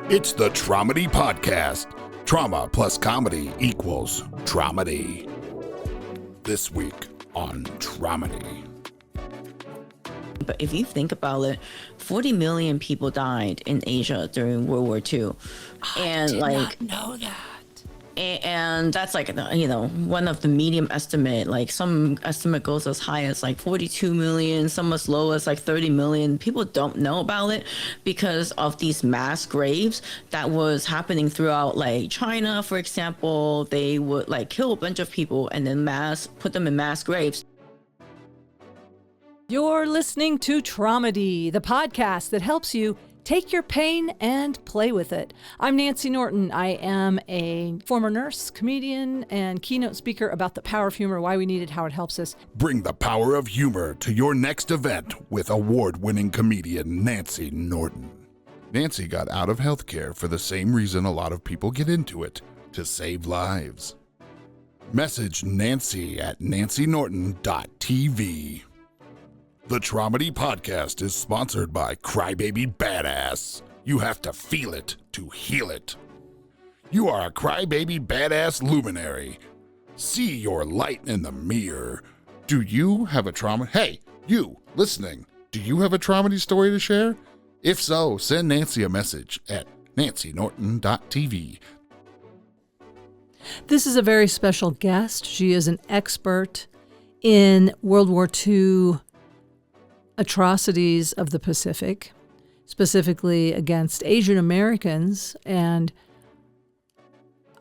It's the Tromedy Podcast. Trauma plus comedy equals Tromedy. This week on Tromedy. But if you think about it, 40 million people died in Asia during World War II. I did not know that. And that's like, one of the medium estimate. Like some estimate goes as high as like 42 million, some as low as like 30 million. People don't know about it because of these mass graves that was happening throughout like China, for example. They would like kill a bunch of people and then put them in mass graves. You're listening to Tromedy, the podcast that helps you take your pain and play with it. I'm Nancy Norton. I am a former nurse, comedian, and keynote speaker about the power of humor, why we need it, how it helps us. Bring the power of humor to your next event with award-winning comedian Nancy Norton. Nancy got out of healthcare for the same reason a lot of people get into it, to save lives. Message Nancy at nancynorton.tv. The Tromedy Podcast is sponsored by Crybaby Badass. You have to feel it to heal it. You are a Crybaby Badass luminary. See your light in the mirror. Do you have a trauma? Hey, you listening, do you have a Tromedy story to share? If so, send Nancy a message at nancynorton.tv. This is a very special guest. She is an expert in World War II atrocities of the Pacific, specifically against Asian Americans. And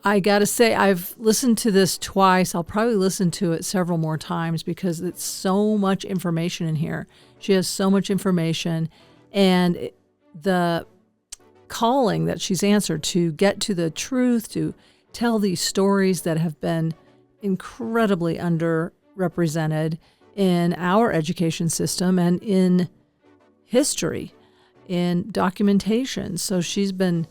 I got to say, I've listened to this twice. I'll probably listen to it several more times because it's so much information in here. She has so much information, and the calling that she's answered to get to the truth, to tell these stories that have been incredibly underrepresented in our education system and in history, in documentation. So she's been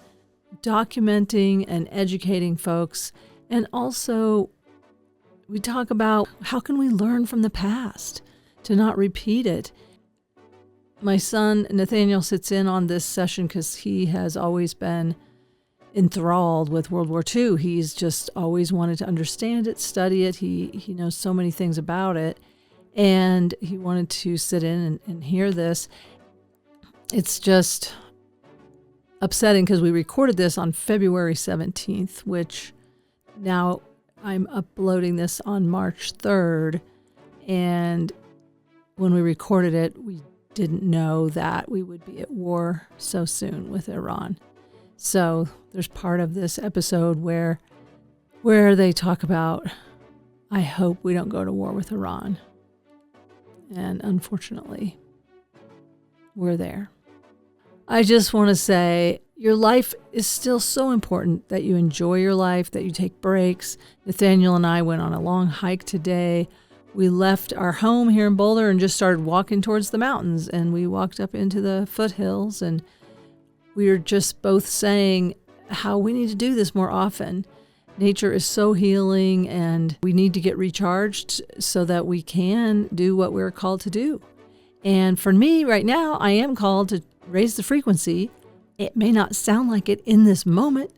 documenting and educating folks. And also we talk about how can we learn from the past to not repeat it. My son, Nathaniel, sits in on this session because he has always been enthralled with World War II. He's just always wanted to understand it, study it. He knows so many things about it. And he wanted to sit in and hear this. It's just upsetting because we recorded this on February 17th, which now I'm uploading this on March 3rd. And when we recorded it, we didn't know that we would be at war so soon with Iran. So there's part of this episode where they talk about, I hope we don't go to war with Iran. And unfortunately, we're there. I just want to say your life is still so important, that you enjoy your life, that you take breaks. Nathaniel and I went on a long hike today. We left our home here in Boulder and just started walking towards the mountains. And we walked up into the foothills, and we were just both saying how we need to do this more often. Nature is so healing, and we need to get recharged so that we can do what we're called to do. And for me right now, I am called to raise the frequency. It may not sound like it in this moment,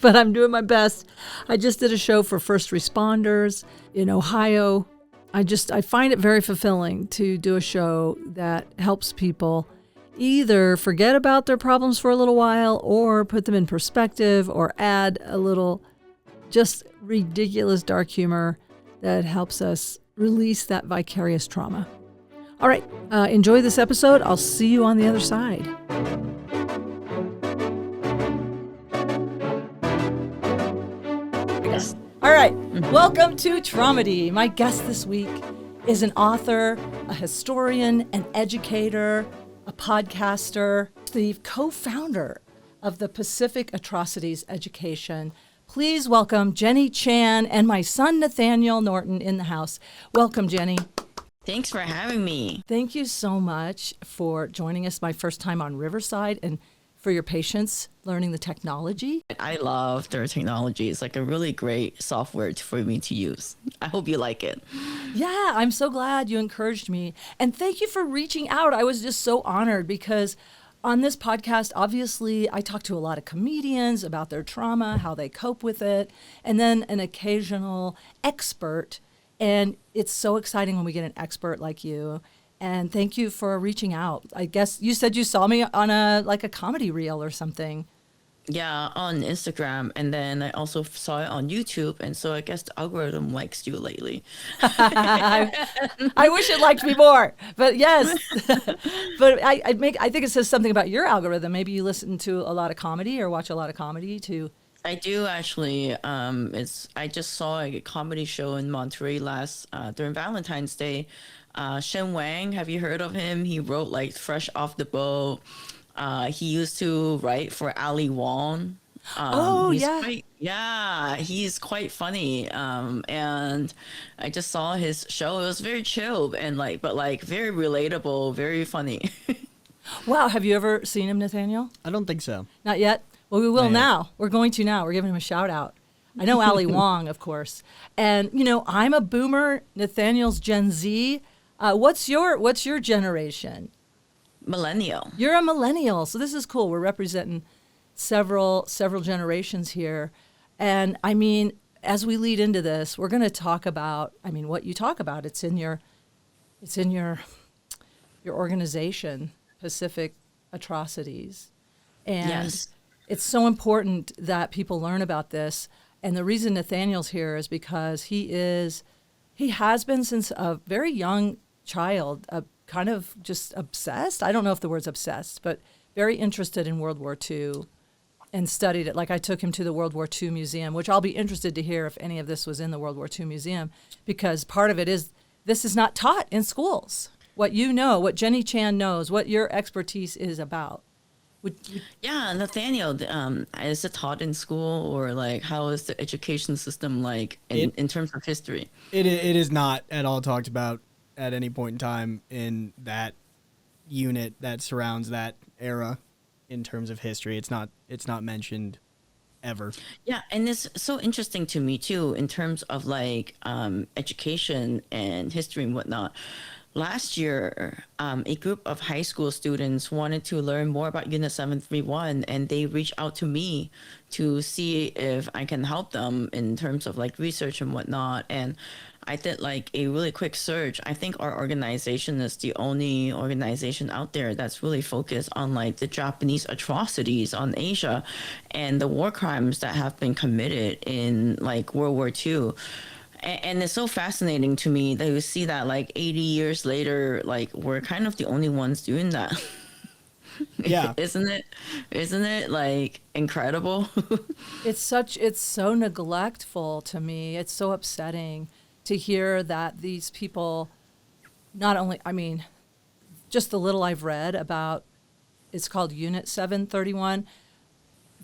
but I'm doing my best. I just did a show for first responders in Ohio. I find it very fulfilling to do a show that helps people either forget about their problems for a little while or put them in perspective or add a little just ridiculous dark humor that helps us release that vicarious trauma. All right, enjoy this episode. I'll see you on the other side. Yes. All right, welcome to Tromedy. My guest this week is an author, a historian, an educator, a podcaster, the co-founder of the Pacific Atrocities Education. Please welcome Jenny Chan and my son, Nathaniel Norton, in the house. Welcome, Jenny. Thanks for having me. Thank you so much for joining us my first time on Riverside and for your patience learning the technology. I love their technology. It's like a really great software for me to use. I hope you like it. Yeah, I'm so glad you encouraged me. And thank you for reaching out. I was just so honored because on this podcast, obviously, I talk to a lot of comedians about their trauma, how they cope with it, and then an occasional expert. And it's so exciting when we get an expert like you. And thank you for reaching out. I guess you said you saw me on a comedy reel or something. Yeah, on Instagram, and then I also saw it on YouTube, and so I guess the algorithm likes you lately. I wish it liked me more, but yes. But I think it says something about your algorithm. Maybe you listen to a lot of comedy or watch a lot of comedy too. I do actually. I just saw a comedy show in Monterey during Valentine's Day. Shen Wang, have you heard of him? He wrote like Fresh Off the Boat. He used to write for Ali Wong. He's quite funny. And I just saw his show. It was very chill and but very relatable, very funny. Wow, have you ever seen him, Nathaniel? I don't think so. Not yet? Well, we will now. We're going to now. We're giving him a shout out. I know Ali Wong, of course. And, I'm a boomer. Nathaniel's Gen Z. What's your generation? Millennial. You're a millennial, so this is cool. We're representing several generations here. And I mean, as we lead into this, we're going to talk about, what you talk about. It's in your organization, Pacific Atrocities. And yes. It's so important that people learn about this. And the reason Nathaniel's here is because he has been since a very young child, kind of just obsessed. I don't know if the word's obsessed, but very interested in World War II and studied it. Like I took him to the World War II Museum, which I'll be interested to hear if any of this was in the World War II Museum, because part of it is this is not taught in schools. What you know, what Jenny Chan knows, what your expertise is about. Yeah, Nathaniel, is it taught in school, or how is the education system in terms of history? It is not at all talked about at any point in time in that unit that surrounds that era in terms of history. It's not mentioned ever. Yeah, and it's so interesting to me too in terms of education and history and whatnot. Last year, a group of high school students wanted to learn more about Unit 731, and they reached out to me to see if I can help them in terms of research and whatnot. And I did a really quick search. I think our organization is the only organization out there that's really focused on the Japanese atrocities on Asia and the war crimes that have been committed in World War II. And it's so fascinating to me that you see that 80 years later, we're kind of the only ones doing that. Yeah. Isn't it incredible? It's so neglectful to me. It's so upsetting to hear that these people not only, just the little I've read about, it's called Unit 731.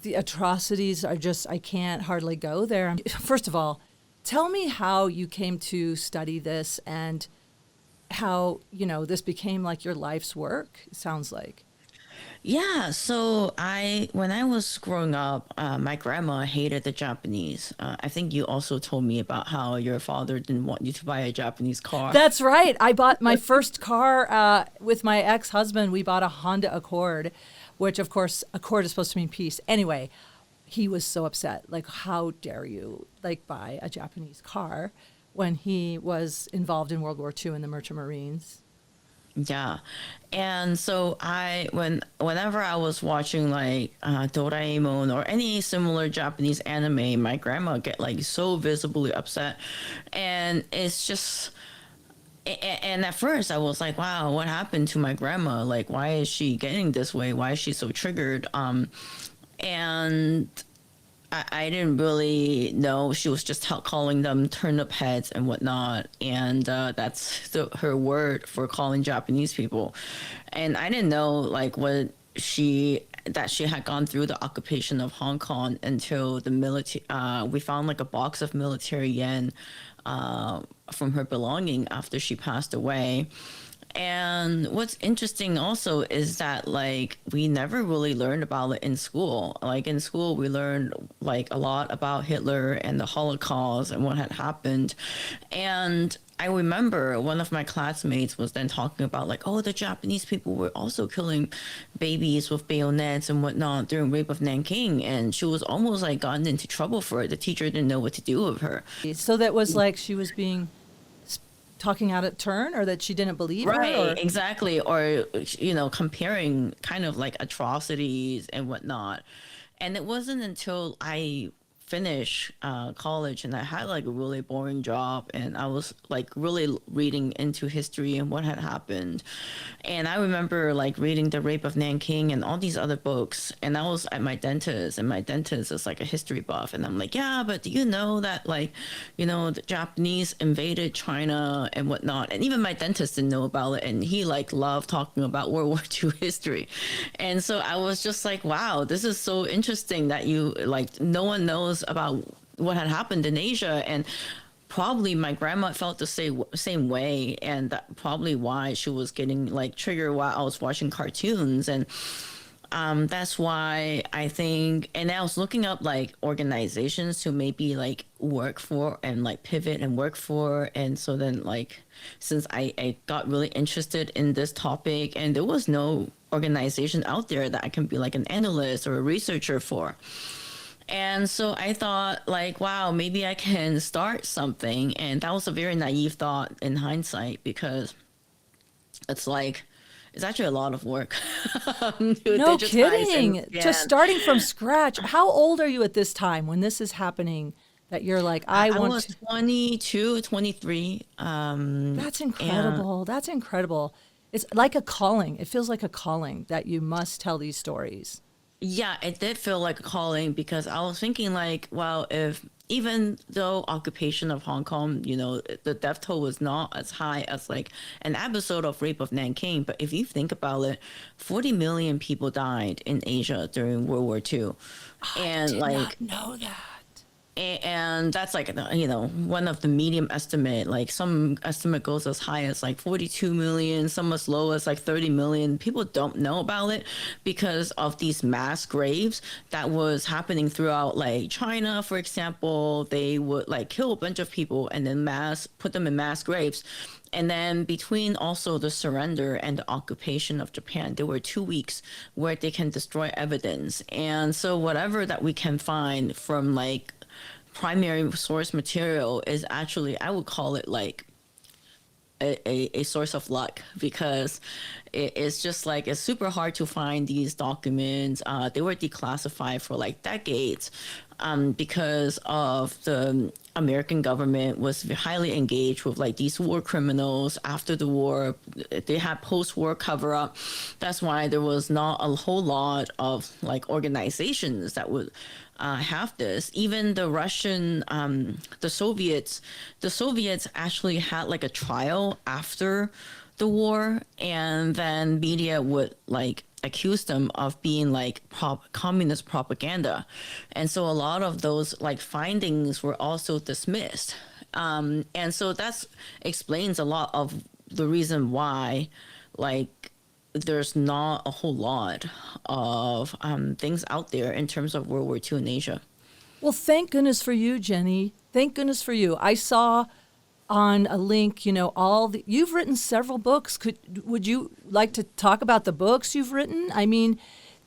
The atrocities are just, I can't hardly go there. First of all, tell me how you came to study this and how, this became your life's work, it sounds like. Yeah, so when I was growing up, my grandma hated the Japanese. I think you also told me about how your father didn't want you to buy a Japanese car. That's right. I bought my first car with my ex-husband. We bought a Honda Accord, which, of course, Accord is supposed to mean peace. Anyway, he was so upset. How dare you, buy a Japanese car when he was involved in World War II in the Merchant Marines. Yeah. And so whenever I was watching Doraemon or any similar Japanese anime, my grandma get so visibly upset. And it's just, and at first I was like, wow, what happened to my grandma? Why is she getting this way? Why is she so triggered? And I didn't really know. She was just calling them turnip heads and whatnot. And that's her word for calling Japanese people. And I didn't know that she had gone through the occupation of Hong Kong until the military, we found a box of military yen from her belonging after she passed away. And what's interesting also is that we never really learned about it in school. In school we learned a lot about Hitler and the Holocaust and what had happened. And I remember one of my classmates was then talking about like, oh, the Japanese people were also killing babies with bayonets and whatnot during rape of Nanking, and she was almost like gotten into trouble for it. The teacher didn't know what to do with her. So that was like she was being talking out of turn, or that she didn't believe her? Right, Or? exactly. Or, comparing kind of like atrocities and whatnot. And it wasn't until I finished college and I had like a really boring job and I was like really reading into history and what had happened. And I remember like reading The Rape of Nanking and all these other books. And I was at my dentist, and my dentist is like a history buff. And I'm like, yeah, but do you know that like, the Japanese invaded China and whatnot? And even my dentist didn't know about it. And he like loved talking about World War II history. And so I was just like, wow, this is so interesting that you like, no one knows about what had happened in Asia. And probably my grandma felt the same way, and that probably why she was getting like triggered while I was watching cartoons. And that's why I think, and I was looking up like organizations to maybe like work for and like pivot and work for. And so then like, since I got really interested in this topic, and there was no organization out there that I can be like an analyst or a researcher for. And so I thought like, wow, maybe I can start something. And that was a very naive thought in hindsight, because it's like, it's actually a lot of work. No kidding. Just starting from scratch. How old are you at this time when this is happening, that you're like, I was 22, 23. That's incredible. That's incredible. It's like a calling. It feels like a calling that you must tell these stories. Yeah, it did feel like a calling, because I was thinking like, well, if even though occupation of Hong Kong, the death toll was not as high as like an episode of Rape of Nanking, but if you think about it, 40 million people died in Asia during World War II. I did not know that. And that's like, one of the medium estimate, like some estimate goes as high as like 42 million, some as low as like 30 million. People don't know about it because of these mass graves that was happening throughout like China, for example. They would like kill a bunch of people and then put them in mass graves. And then between also the surrender and the occupation of Japan, there were 2 weeks where they can destroy evidence. And so whatever that we can find from like primary source material is actually, I would call it like a source of luck, because it's just like, it's super hard to find these documents. They were declassified for like decades because of the American government was highly engaged with like these war criminals after the war. They had post-war cover-up. That's why there was not a whole lot of like organizations that would have this. Even the Russian, the Soviets actually had like a trial after the war, and then media would like accuse them of being like communist propaganda. And so a lot of those like findings were also dismissed. And so that explains a lot of the reason why like there's not a whole lot of things out there in terms of World War II in Asia. Well, thank goodness for you, Jenny. Thank goodness for you. I saw on a link, you've written several books. Would you like to talk about the books you've written? I mean,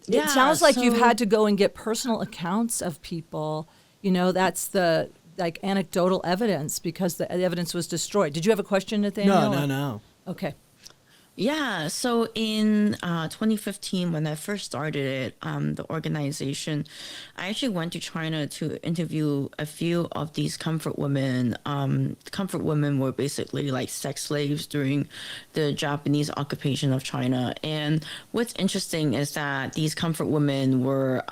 it sounds like you've had to go and get personal accounts of people. That's the like anecdotal evidence, because the evidence was destroyed. Did you have a question, Nathaniel? No. Okay. Yeah, so in 2015, when I first started it, the organization, I actually went to China to interview a few of these comfort women. Comfort women were basically like sex slaves during the Japanese occupation of China. And what's interesting is that these comfort women were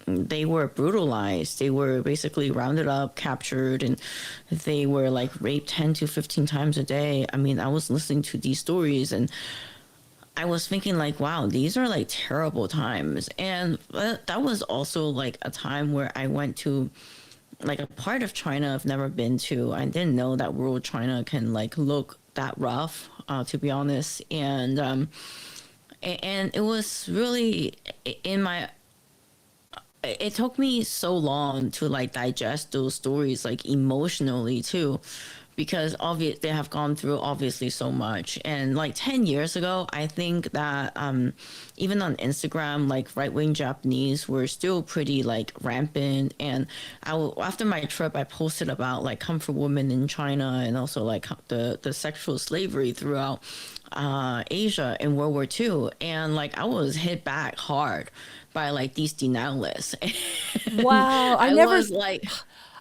they were brutalized. They were basically rounded up, captured, and they were like raped 10 to 15 times a day. I mean, I was listening to these stories and I was thinking like, wow, these are like terrible times. And that was also like a time where I went to like a part of China I've never been to. I didn't know that rural China can like look that rough, to be honest. And it was really it took me so long to like digest those stories, like emotionally too, because they have gone through obviously so much. And like 10 years ago, I think that even on Instagram, like right-wing Japanese were still pretty like rampant. And after my trip, I posted about like comfort women in China, and also like the sexual slavery throughout Asia in World War II. And like I was hit back hard by like these denialists. Wow. Was like,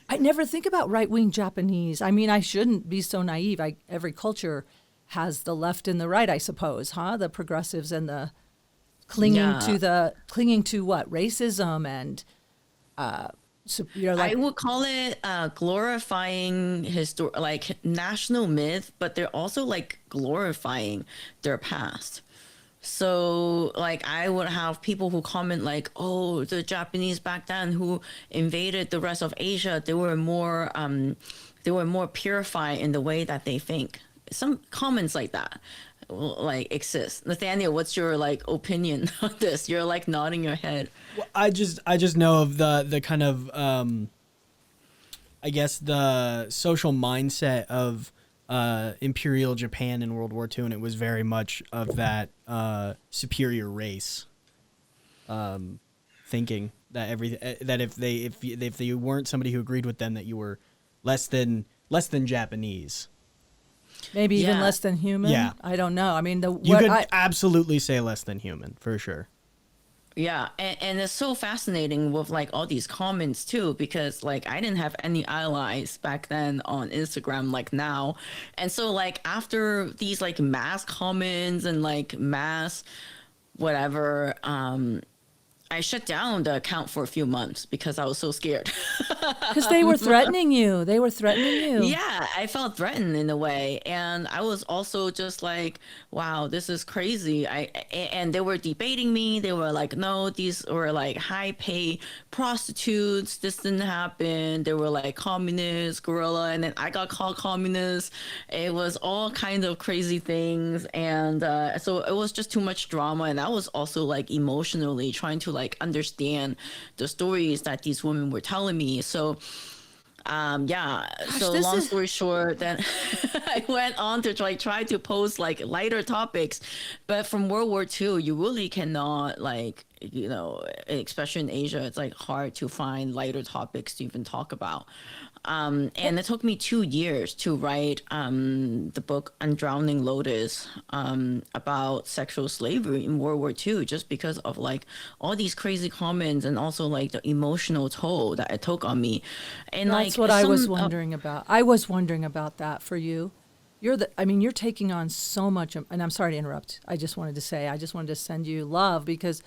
I never think about right-wing Japanese. I mean, I shouldn't be so naive. Every culture has the left and the right, I suppose, huh? The progressives and the clinging to what? Racism and I would call it glorifying like national myth, but they're also like glorifying their past. So like I would have people who comment like, oh, the Japanese back then who invaded the rest of Asia, they were more purified in the way that they think. Some comments like that like exist. Nathaniel, what's your like opinion on this? You're like nodding your head. Well, I just know of the kind of I guess the social mindset of Imperial Japan in World War II, and it was very much of that superior race thinking that if they weren't somebody who agreed with them, that you were less than Japanese, maybe even less than human. Yeah, I don't know. I mean, you could absolutely say less than human for sure. Yeah, and it's so fascinating with like all these comments too, because like I didn't have any allies back then on Instagram like now. And so like after these like mass comments and like mass whatever, I shut down the account for a few months because I was so scared. Because they were threatening you. They were threatening you. Yeah, I felt threatened in a way. And I was also just like, wow, this is crazy. And they were debating me. They were like, no, these were like high pay prostitutes. This didn't happen. They were like communist, guerrilla. And then I got called communist. It was all kinds of crazy things. And so it was just too much drama. And I was also like emotionally trying to like understand the stories that these women were telling me. So so long story short, then I went on to try to post like lighter topics, but from World War II, you really cannot like, you know, especially in Asia, it's like hard to find lighter topics to even talk about. And it took me 2 years to write the book Undrowning Lotus about sexual slavery in World War II, just because of like all these crazy comments and also like the emotional toll that it took on me. And that's like what I was wondering about. I was wondering about that for you. You're taking on so much, and I'm sorry to interrupt. I just wanted to send you love because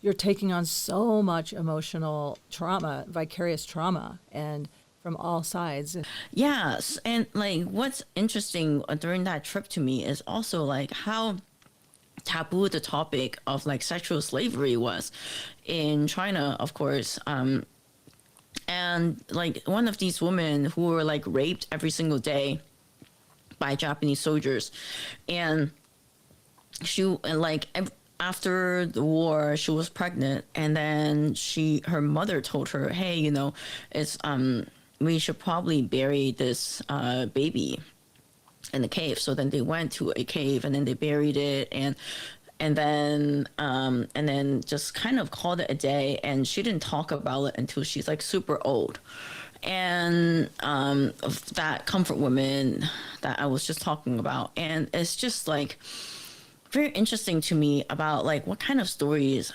you're taking on so much emotional trauma, vicarious trauma, and from all sides. Yes. And like what's interesting during that trip to me is also like how taboo the topic of like sexual slavery was in China, of course. And like one of these women who were like raped every single day by Japanese soldiers. And she like after the war, she was pregnant, and then her mother told her, hey, you know, it's we should probably bury this baby in the cave. So then they went to a cave and then they buried it, and then just kind of called it a day. And she didn't talk about it until she's like super old. And that comfort woman that I was just talking about, and it's just like very interesting to me about like what kind of stories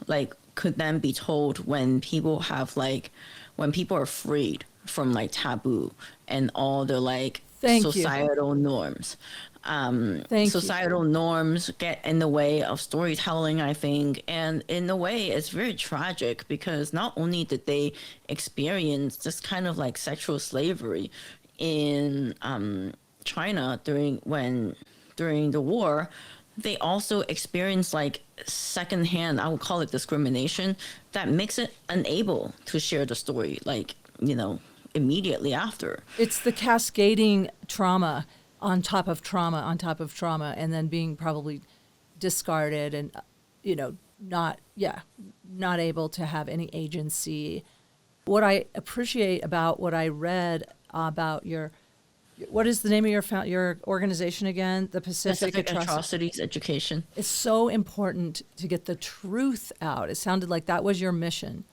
like could then be told when people are freed from like taboo and all the like societal norms. Societal norms get in the way of storytelling, I think. And in a way, it's very tragic because not only did they experience this kind of like sexual slavery in China during the war, they also experienced like secondhand, I would call it discrimination, that makes it unable to share the story, like, you know, immediately after. It's the cascading trauma on top of trauma on top of trauma, and then being probably discarded and, you know, not able to have any agency. What I appreciate about what I read about your what is the name of your organization again? The Pacific Atrocities Education. It's so important to get the truth out. It sounded like that was your mission,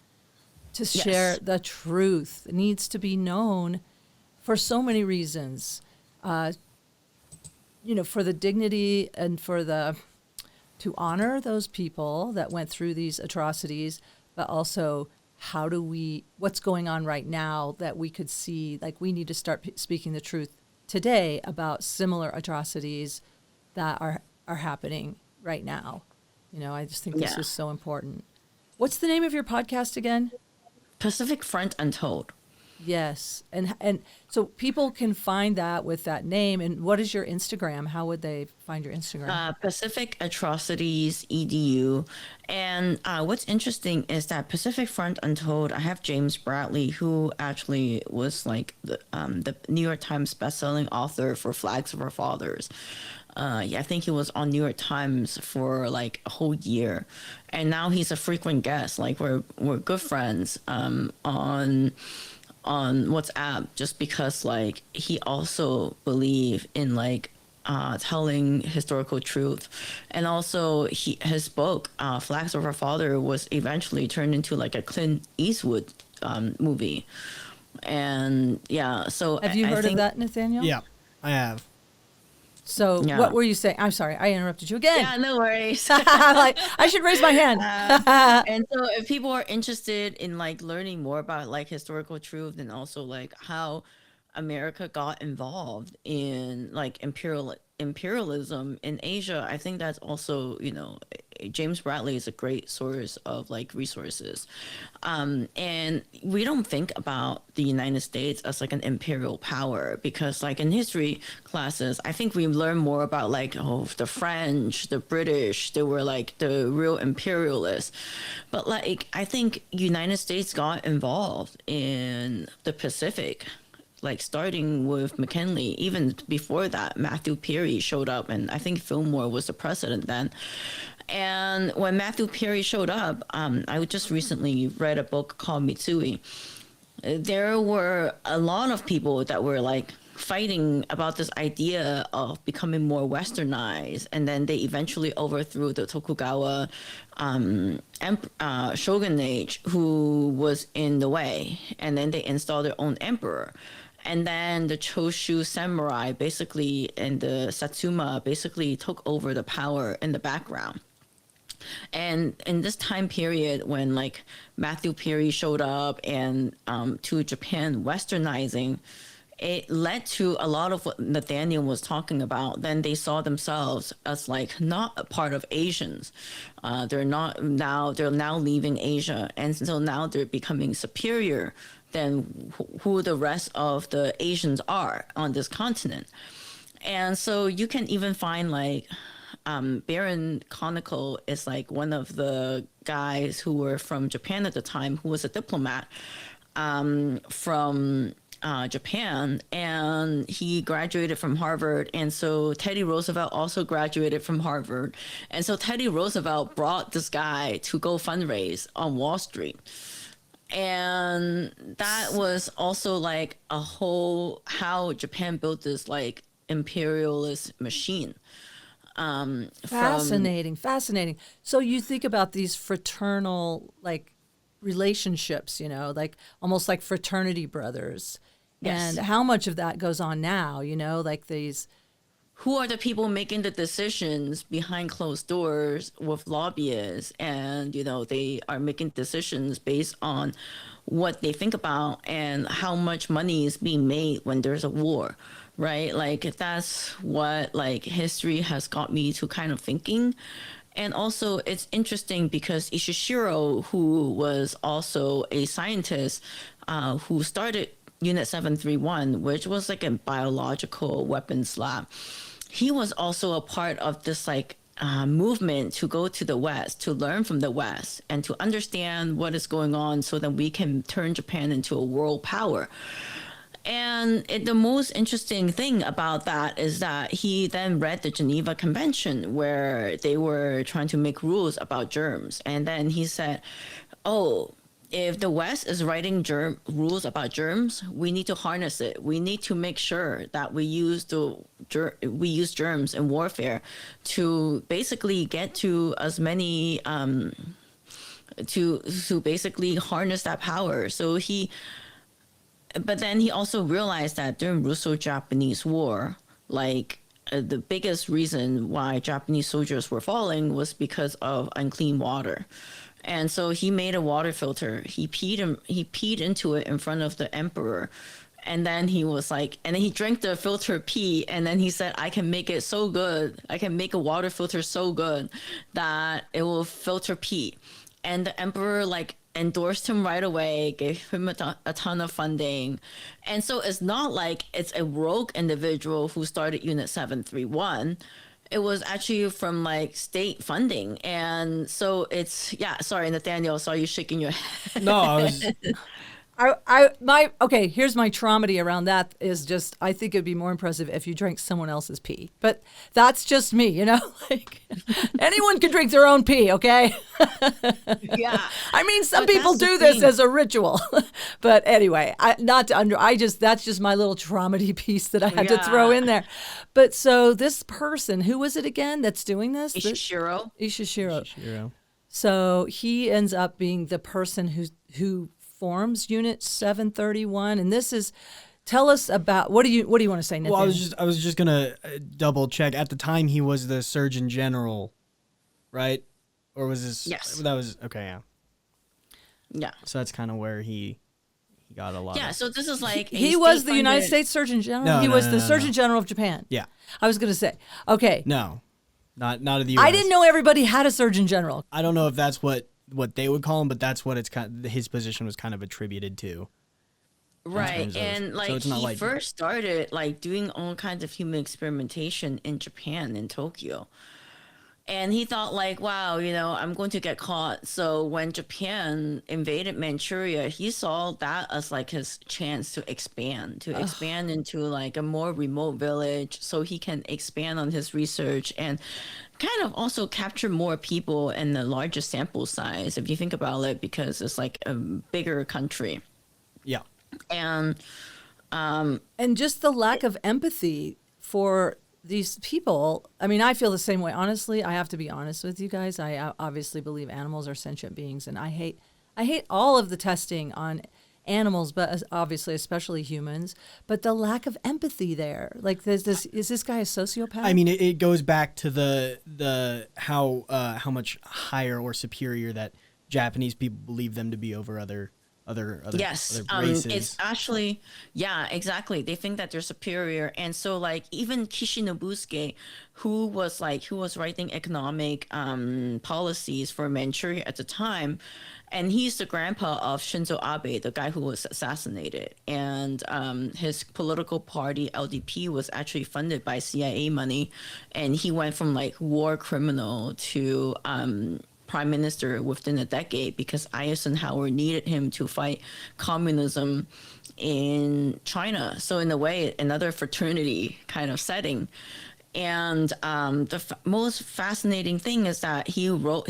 to share the truth. It needs to be known for so many reasons. For the dignity and to honor those people that went through these atrocities, but also what's going on right now that we could see, like we need to start speaking the truth today about similar atrocities that are happening right now. I just think this is so important. What's the name of your podcast again? Pacific Front Untold. Yes. And so people can find that with that name. And what is your Instagram? How would they find your Instagram? Pacific Atrocities EDU. And what's interesting is that Pacific Front Untold, I have James Bradley, who actually was like the New York Times bestselling author for Flags of Our Fathers. I think he was on New York Times for like a whole year, and now he's a frequent guest. Like we're good friends on WhatsApp, just because like he also believed in like telling historical truth, and also his book Flags of Our Father was eventually turned into like a Clint Eastwood movie. And so have you heard of that, Nathaniel? Yeah, I have. So what were you saying? I'm sorry, I interrupted you again. Yeah, no worries. Like, I should raise my hand. And so if people are interested in like learning more about like historical truth, and also like how America got involved in like imperialism in Asia, I think that's also, James Bradley is a great source of like resources. And we don't think about the United States as like an imperial power, because like in history classes, I think we learn more about like, the French, the British, they were like the real imperialists. But like, I think United States got involved in the Pacific, like starting with McKinley. Even before that, Matthew Perry showed up, and I think Fillmore was the president then. And when Matthew Perry showed up, I just recently read a book called Mitsui. There were a lot of people that were like fighting about this idea of becoming more westernized, and then they eventually overthrew the Tokugawa shogunate, who was in the way, and then they installed their own emperor. And then the Choshu samurai basically, and the Satsuma basically took over the power in the background. And in this time period, when like Matthew Perry showed up and to Japan westernizing, it led to a lot of what Nathaniel was talking about. Then they saw themselves as like not a part of Asians. They're now leaving Asia, and so now they're becoming superior than who the rest of the Asians are on this continent. And so you can even find like Baron Conical is like one of the guys who were from Japan at the time, who was a diplomat from Japan, and he graduated from Harvard. And so Teddy Roosevelt also graduated from Harvard. And so Teddy Roosevelt brought this guy to go fundraise on Wall Street. And that was also like a whole, how Japan built this like imperialist machine. Fascinating. So you think about these fraternal like relationships, like almost like fraternity brothers. Yes. And how much of that goes on now, like these. Who are the people making the decisions behind closed doors with lobbyists? And, they are making decisions based on what they think about and how much money is being made when there's a war, right? Like, that's what, like, history has got me to kind of thinking. And also, it's interesting because Ishishiro, who was also a scientist who started Unit 731, which was like a biological weapons lab, he was also a part of this like movement to go to the West, to learn from the West, and to understand what is going on so that we can turn Japan into a world power. And the most interesting thing about that is that he then read the Geneva Convention, where they were trying to make rules about germs. And then he said, if the West is writing rules about germs, we need to harness it. We need to make sure that we use germs in warfare to basically get to as many to basically harness that power. But then he also realized that during Russo-Japanese War, like the biggest reason why Japanese soldiers were falling was because of unclean water. And so he made a water filter. He peed into it in front of the emperor. And then he was like, and then he drank the filter pee. And then he said, I can make it so good. I can make a water filter so good that it will filter pee. And the emperor like endorsed him right away, gave him a ton of funding. And so it's not like it's a rogue individual who started Unit 731. It was actually from like state funding. And so it's, yeah, sorry, Nathaniel, saw you shaking your head. No, I was. Okay, here's my traumedy around that is just, I think it'd be more impressive if you drank someone else's pee. But that's just me, you know? Like, anyone can drink their own pee, okay? Yeah. I mean, some people do this as a ritual. But anyway, that's just my little traumedy piece that I had to throw in there. But so this person, who was it again that's doing this? Ishishiro. So he ends up being the person who forms Unit 731, and this is. Tell us about what do you want to say, Nathan? Well, I was just gonna double check. At the time, he was the Surgeon General, right? Or was this? Yes. That was okay. Yeah. Yeah. So that's kind of where he got a lot. Yeah. So this is like he was the United States Surgeon General. No, he no, was no, the no, Surgeon General of Japan. Yeah. I was gonna say. Okay. No, not of the U.S. I didn't know everybody had a Surgeon General. I don't know if that's what they would call him, but that's what his position was kind of attributed to. Right. And like so he first started like doing all kinds of human experimentation in Japan, in Tokyo. And he thought like, wow, I'm going to get caught. So when Japan invaded Manchuria, he saw that as like his chance to expand into like a more remote village so he can expand on his research and kind of also capture more people in the larger sample size, if you think about it, because it's like a bigger country. Yeah. And just the lack of empathy for these people. I mean, I feel the same way. Honestly, I have to be honest with you guys. I obviously believe animals are sentient beings, and I hate all of the testing on animals, but obviously, especially humans. But the lack of empathy there, like, is this guy a sociopath? I mean, it goes back to the how much higher or superior that Japanese people believe them to be over other yes, races. It's actually, yeah, exactly. They think that they're superior. And so like even Kishi Nobusuke, who was writing economic policies for Manchuria at the time, and he's the grandpa of Shinzo Abe, the guy who was assassinated. And his political party, LDP, was actually funded by CIA money. And he went from like war criminal to prime minister within a decade because Eisenhower needed him to fight communism in China. So in a way, another fraternity kind of setting. And the most fascinating thing is that he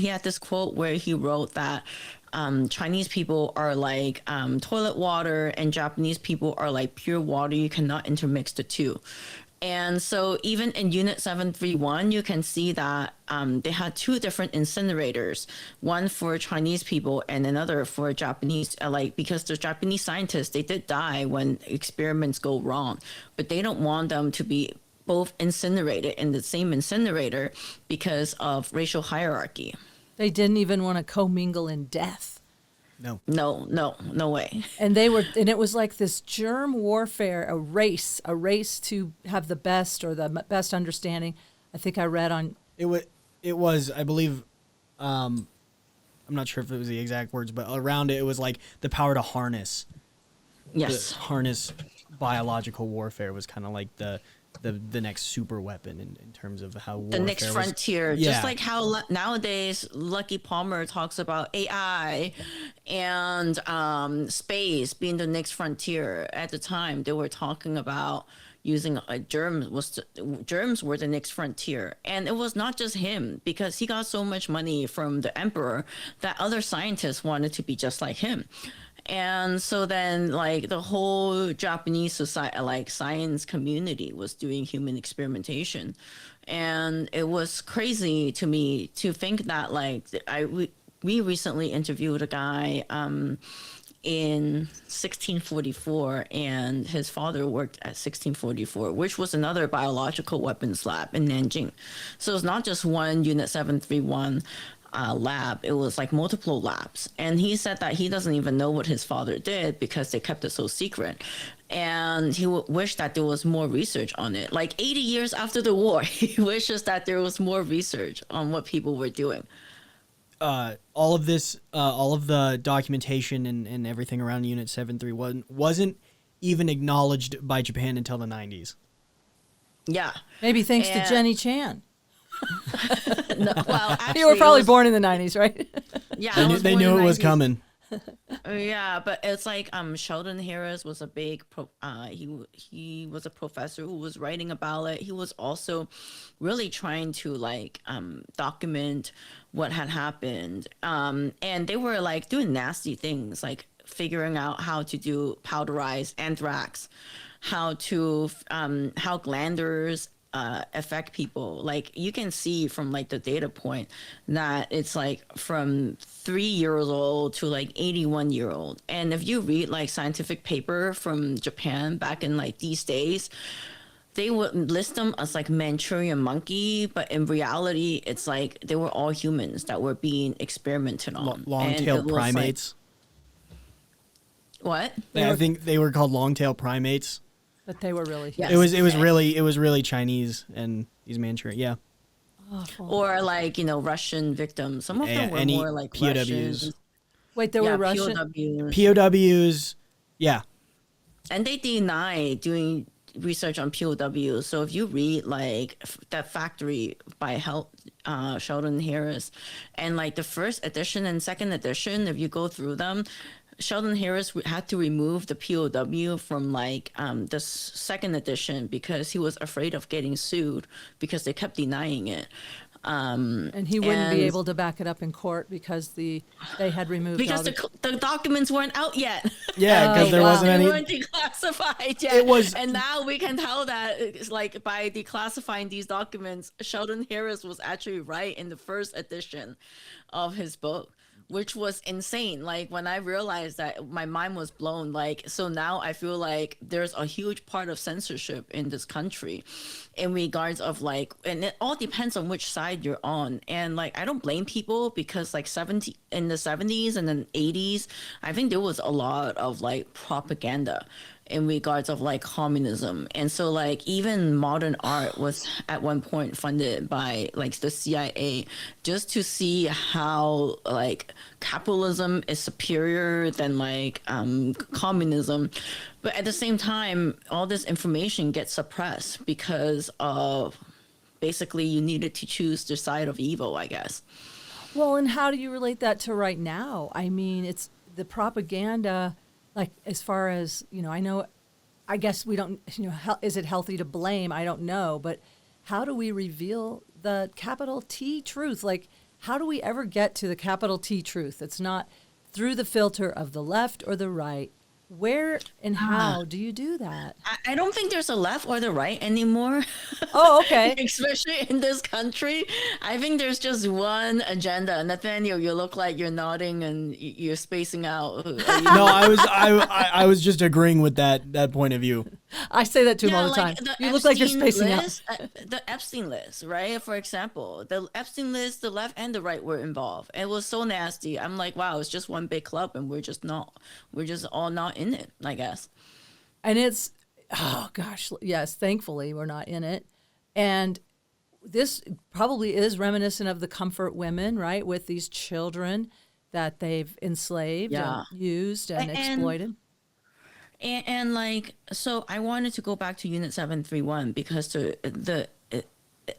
had this quote where he wrote that Chinese people are like toilet water and Japanese people are like pure water. You cannot intermix the two. And so even in Unit 731, you can see that they had two different incinerators, one for Chinese people and another for Japanese, because the Japanese scientists, they did die when experiments go wrong, but they don't want them to be both incinerated in the same incinerator because of racial hierarchy. They didn't even want to commingle in death. No way. And it was like this germ warfare, a race to have the best or the best understanding. I think I read on it was I believe I'm not sure if it was the exact words, but around it was like the power to harness. Yes. Harness biological warfare was kind of like the next super weapon in terms of how the next frontier. Just like how nowadays Lucky Palmer talks about AI and space being the next frontier. At the time, they were talking about using germs were the next frontier. And it was not just him, because he got so much money from the emperor that other scientists wanted to be just like him. And so then, like, the whole Japanese society, like science community, was doing human experimentation. And it was crazy to me to think that, like, we recently interviewed a guy in 1644, and his father worked at 1644, which was another biological weapons lab in Nanjing. So it's not just one Unit 731 lab, it was like multiple labs. And he said that he doesn't even know what his father did because they kept it so secret. And he wished that there was more research on it. Like 80 years after the war, he wishes that there was more research on what people were doing. All of this, all of the documentation and everything around Unit 731 wasn't even acknowledged by Japan until the 90s. Yeah. Maybe thanks to Jenny Chan. No, well, actually, You were probably born in the 90s, right? Yeah, They knew it was coming. Yeah, but it's like Sheldon Harris was a big he was a professor who was writing about it. He was also really trying to like document what had happened. And they were like doing nasty things, like figuring out how to do powderized anthrax, how glanders affect people. Like you can see from like the data point that it's like from 3 years old to like 81-year-old. And if you read like scientific paper from Japan back in like these days, they would list them as like Manchurian monkey, but in reality, it's like they were all humans that were being experimented on. Long-tailed primates. Like, what? Yeah, I think they were called long-tailed primates. But they were really Yes. It was really Chinese and these Manchurian. Yeah. awful. Or like, Russian victims. Some of them were any more like POWs. Russians. Wait, there were Russian? POWs. POWs. Yeah. And they deny doing research on POWs. So if you read like that Factory by Sheldon Harris, and like the first edition and second edition, if you go through them, Sheldon Harris had to remove the POW from like the second edition because he was afraid of getting sued because they kept denying it. And he wouldn't be able to back it up in court because they had removed because all the documents weren't out yet. Yeah, because there wasn't They any. weren't declassified yet. It was- and now we can tell that it's like by declassifying these documents, Sheldon Harris was actually right in the first edition of his book, which was insane. Like when I realized that, my mind was blown. Like, so now I feel like there's a huge part of censorship in this country in regards of like, and it all depends on which side you're on. And like, I don't blame people because like in the 70s and then 80s, I think there was a lot of like propaganda in regards of like communism. And so like even modern art was at one point funded by like the CIA just to see how like capitalism is superior than like communism. But at the same time, all this information gets suppressed because of basically you needed to choose the side of evil, I guess. Well, and how do you relate that to right now? I mean, it's the propaganda, like as far as, I guess we don't, is it healthy to blame? I don't know. But how do we reveal the capital T truth? Like, how do we ever get to the capital T truth? It's not through the filter of the left or the right. Where and how do you do that? I don't think there's a left or the right anymore. Oh, okay. Especially in this country. I think there's just one agenda. Nathaniel, you look like you're nodding and you're spacing out. No, I was just agreeing with that point of view. I say that to him all the time. You look like you're spacing out. The Epstein list, right? For example, the Epstein list, the left and the right were involved. It was so nasty. I'm like, wow, it's just one big club and we're just all not in it, I guess. And it's, oh gosh, yes, thankfully we're not in it. And this probably is reminiscent of the comfort women, right? With these children that they've enslaved and used and exploited. And like, so I wanted to go back to Unit 731 because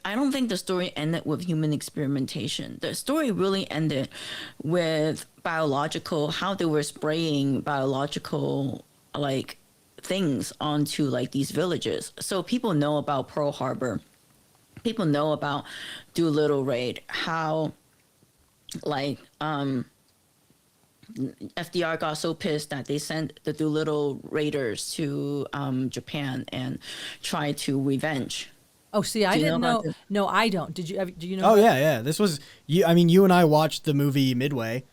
I don't think the story ended with human experimentation. The story really ended with how they were spraying biological, like, things onto like these villages. So people know about Pearl Harbor. People know about Doolittle raid, how like FDR got so pissed that they sent the Doolittle raiders to Japan and tried to revenge. Oh, see, I Do you didn't know know. about this? No, I don't. Did you? Do you know? Oh about- yeah. This was you. I mean, you and I watched the movie Midway.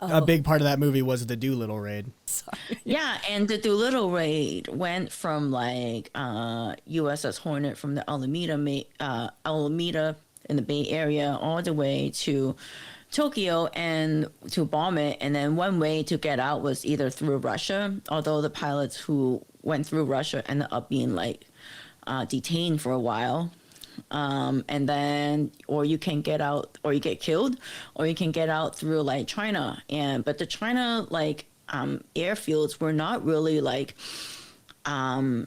A big part of that movie was the Doolittle raid. Sorry. Yeah, and the Doolittle raid went from like USS Hornet from the Alameda in the Bay Area all the way to Tokyo and to bomb it. And then one way to get out was either through Russia, although the pilots who went through Russia ended up being like detained for a while. And then, or you can get out, or you get killed, or you can get out through like China. But the China like airfields were not really like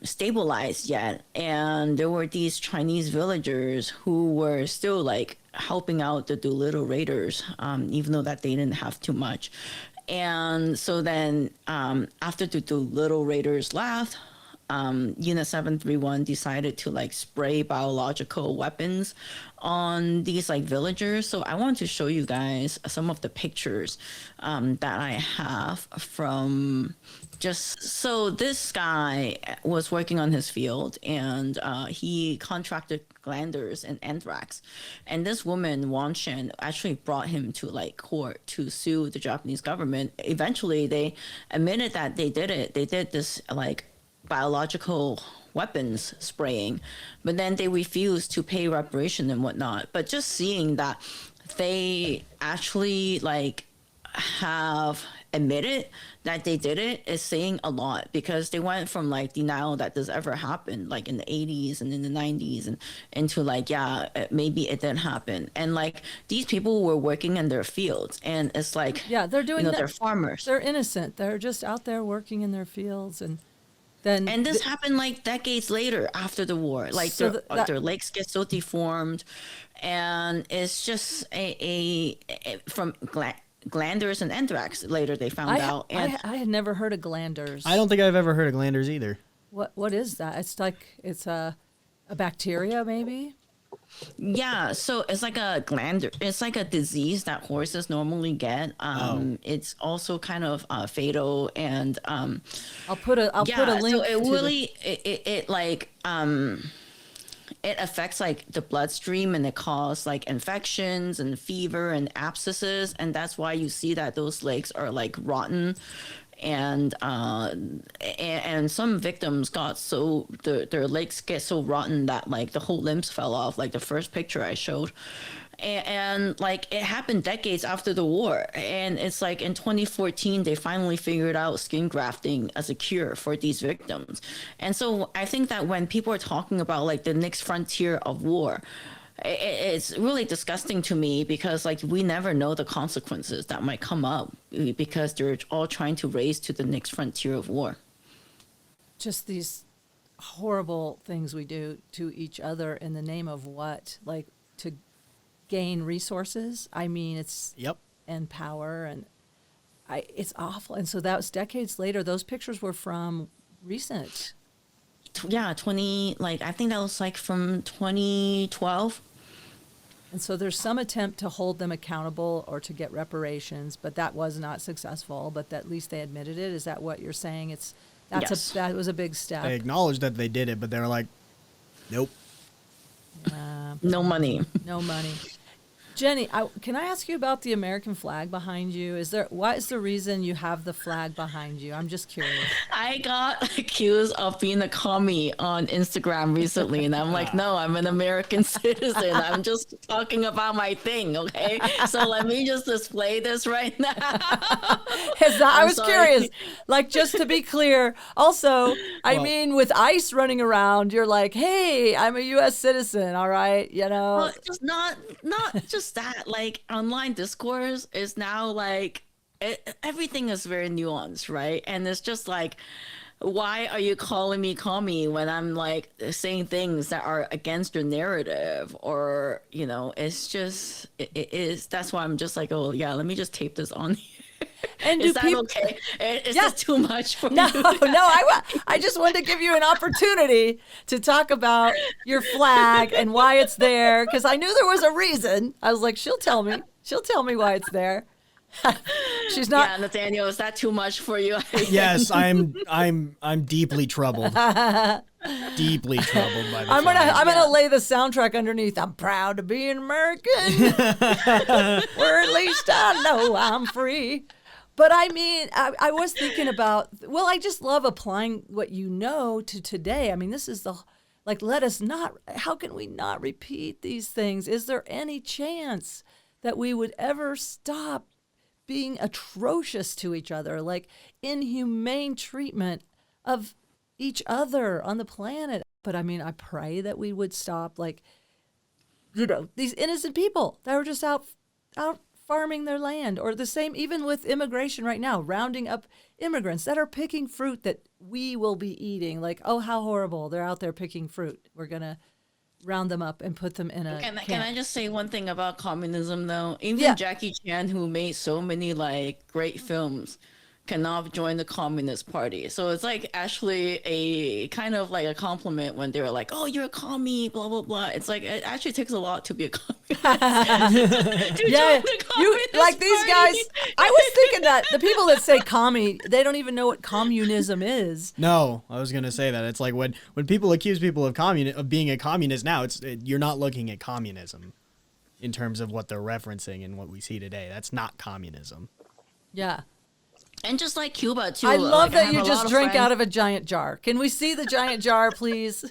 stabilized yet, and there were these Chinese villagers who were still like helping out the Doolittle raiders, even though that they didn't have too much. And so then after the Doolittle raiders left, Unit 731 decided to like spray biological weapons on these like villagers. So I want to show you guys some of the pictures that I have from just so this guy was working on his field, and he contracted glanders and anthrax, and this woman Wang Shen actually brought him to like court to sue the Japanese government. Eventually they admitted that they did this like biological weapons spraying, but then they refused to pay reparation and whatnot. But just seeing that they actually like have admitted that they did it is saying a lot, because they went from like denial that this ever happened like in the 80s and in the 90s and into like, yeah, maybe it didn't happen. And like these people were working in their fields, and it's like, Yeah, they're doing that. they're farmers. They're innocent. They're just out there working in their fields, and then And this happened like decades later after the war. Like So their legs get so deformed, and it's just from glanders and anthrax. Later they found out. And I had never heard of glanders. I don't think I've ever heard of glanders either. What is that? It's like it's a bacteria, maybe. yeah, so it's like a glander. It's like a disease that horses normally get. It's also kind of fatal, and I'll put a link. So it to really it like it affects like the bloodstream, and it causes like infections and fever and abscesses, and that's why you see that those legs are like rotten. And some victims got so their legs get so rotten that like the whole limbs fell off, like the first picture I showed. And like it happened decades after the war, and it's like in 2014 they finally figured out skin grafting as a cure for these victims. And so I think that when people are talking about like the next frontier of war, it's really disgusting to me, because like we never know the consequences that might come up, because they're all trying to race to the next frontier of war. just these horrible things we do to each other in the name of what? Like to gain resources. I mean, it's Yep. and power, and it's awful. And so that was decades later. Those pictures were from recent. Yeah, 20, like I think that was like from 2012. And so there's some attempt to hold them accountable or to get reparations, but that was not successful. But at least they admitted it. Is that what you're saying? Yes. That was a big step. They acknowledged that they did it, but they were like, nope. No money. No money. Jenny, can I ask you about the American flag behind you? What is the reason you have the flag behind you? I'm just curious. I got accused of being a commie on Instagram recently, and I'm like, no, I'm an American citizen. I'm just talking about my thing, okay? So let me just display this right now. I was curious. Like, just to be clear, also, I mean, with ICE running around, you're like, hey, I'm a U.S. citizen, all right? You know? Well, just not just that. Like, online discourse is now like, everything is very nuanced, right? And it's just like, why are you calling me commie when I'm like saying things that are against your narrative? Or, it's just, it is, that's why I'm just like, oh yeah, let me just tape this on here. And Is do that people? okay? Is Yeah. this too much for No, you? no. I just wanted to give you an opportunity to talk about your flag and why it's there, because I knew there was a reason. I was like, she'll tell me. She'll tell me why it's there. She's not. Yeah, Nathaniel, is that too much for you? Yes, I'm deeply troubled. Deeply troubled by the I'm flag. gonna lay the soundtrack underneath. I'm proud to be an American, or at least I know I'm free. But I mean, I was thinking about. Well, I just love applying what you know to today. I mean, this is let us not. How can we not repeat these things? Is there any chance that we would ever stop being atrocious to each other, like inhumane treatment of each other on the planet? But I mean, I pray that we would stop, like, these innocent people that are just out farming their land, or the same even with immigration right now, rounding up immigrants that are picking fruit that we will be eating. Like, oh, how horrible. They're out there picking fruit. We're going to round them up and put them in a Can I just say one thing about communism though? Even Yeah. Jackie Chan, who made so many like great films, cannot join the Communist Party. So it's like actually a kind of like a compliment when they're like, "Oh, you're a commie," blah blah blah. It's like it actually takes a lot to be a communist. Yeah, you like these guys. I was thinking that the people that say commie, they don't even know what communism is. No, I was gonna say that. It's like when people accuse people of being a communist now, you're not looking at communism in terms of what they're referencing and what we see today. That's not communism. Yeah. And just like Cuba too. I love like, that have you a just lot of drink friends- out of a giant jar. Can we see the giant jar, please?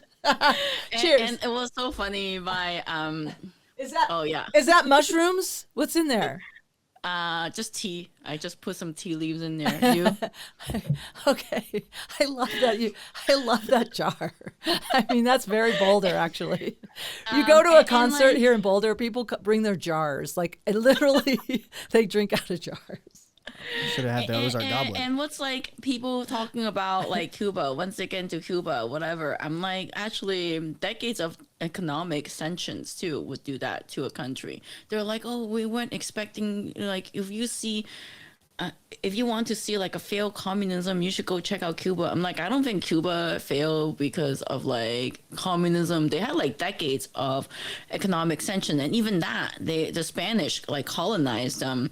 Cheers. And it was so funny. Is that Oh yeah, is that mushrooms? What's in there? just tea. I just put some tea leaves in there. You? Okay. I love that jar. I mean, that's very Boulder, actually. You go to a and, concert like- here in Boulder, people bring their jars. Like, literally, they drink out of jars. Should have had that as our goblet. And what's like people talking about like Cuba, once they get into Cuba, whatever, I'm like, actually decades of economic sanctions too would do that to a country. They're like, oh, we weren't expecting, like, if you want to see like a failed communism, you should go check out Cuba. I'm like, I don't think Cuba failed because of like communism. They had like decades of economic sanction, and even that, the Spanish like colonized them.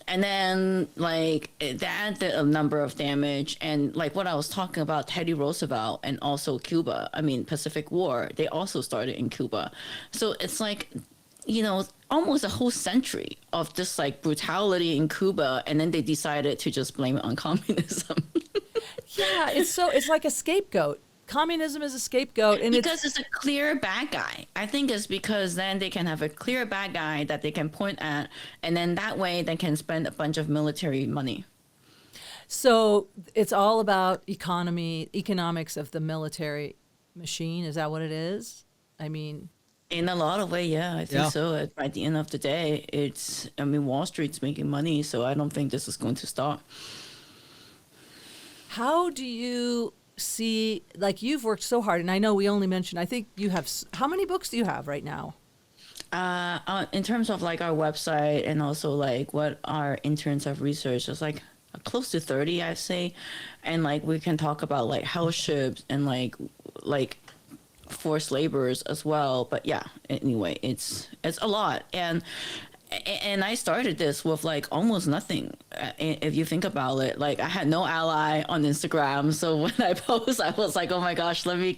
And then like that did a number of damage. And like what I was talking about, Teddy Roosevelt and also Cuba, I mean Pacific War, they also started in Cuba. So it's like, almost a whole century of this like brutality in Cuba, and then they decided to just blame it on communism. Yeah, it's like a scapegoat. Communism is a scapegoat, and because it's a clear bad guy. I think it's because then they can have a clear bad guy that they can point at, and then that way they can spend a bunch of military money. So it's all about economics of the military machine. Is that what it is? I mean, in a lot of ways, yeah, I think so. By the end of the day, Wall Street's making money, so I don't think this is going to stop. how do you see, like, you've worked so hard, and I know we only mentioned, I think you have, how many books do you have right now? In terms of like our website and also like what our interns have researched, it's like close to 30, I'd say. And like we can talk about like house ships and like forced laborers as well. But yeah, anyway, it's a lot. And I started this with like almost nothing. If you think about it, like I had no ally on Instagram. So when I post, I was like, oh my gosh, let me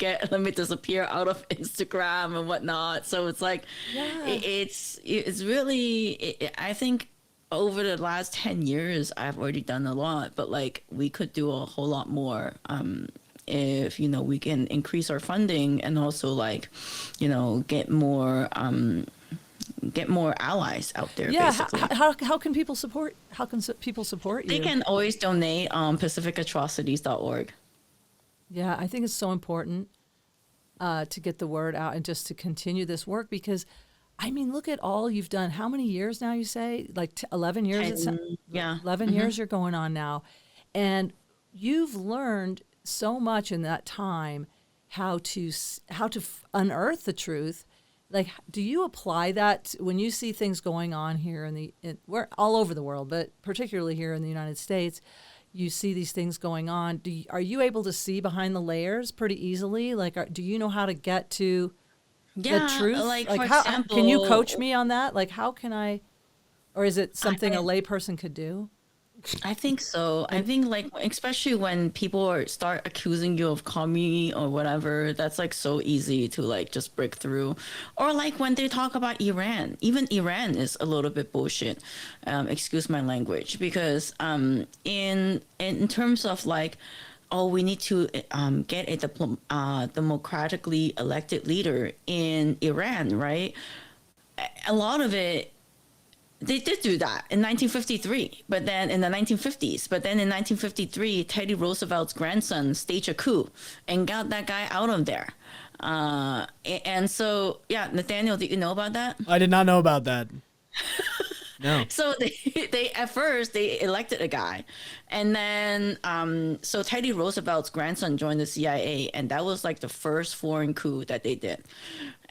disappear out of Instagram and whatnot. So it's like, it's really, I think over the last 10 years, I've already done a lot, but like we could do a whole lot more. If, we can increase our funding and also like, get more allies out there. Yeah, basically. how can people support? How can people support you? They can always donate on pacificatrocities.org. Yeah, I think it's so important to get the word out and just to continue this work, because, I mean, look at all you've done. How many years now, you say? Like 11 years? 11 years you're going on now. And you've learned so much in that time how to unearth the truth like, do you apply that when you see things going on here we're all over the world, but particularly here in the United States? You see these things going on. Are you able to see behind the layers pretty easily? Like, do you know how to get to the truth? Like, for how can you coach example, me on that? Like, how can I, or is it something a layperson could do? I think so. I think like especially when people start accusing you of commie or whatever, that's like so easy to like just break through. Or like when they talk about Iran, even Iran is a little bit bullshit. Excuse my language, because in terms of like, oh, we need to get a democratically elected leader in Iran, right? A lot of it, they did do that in 1953, but then in the 1950s. But then in 1953, Teddy Roosevelt's grandson staged a coup and got that guy out of there. And so, yeah, Nathaniel, did you know about that? I did not know about that. No. So they at first they elected a guy, and then so Teddy Roosevelt's grandson joined the CIA, and that was like the first foreign coup that they did.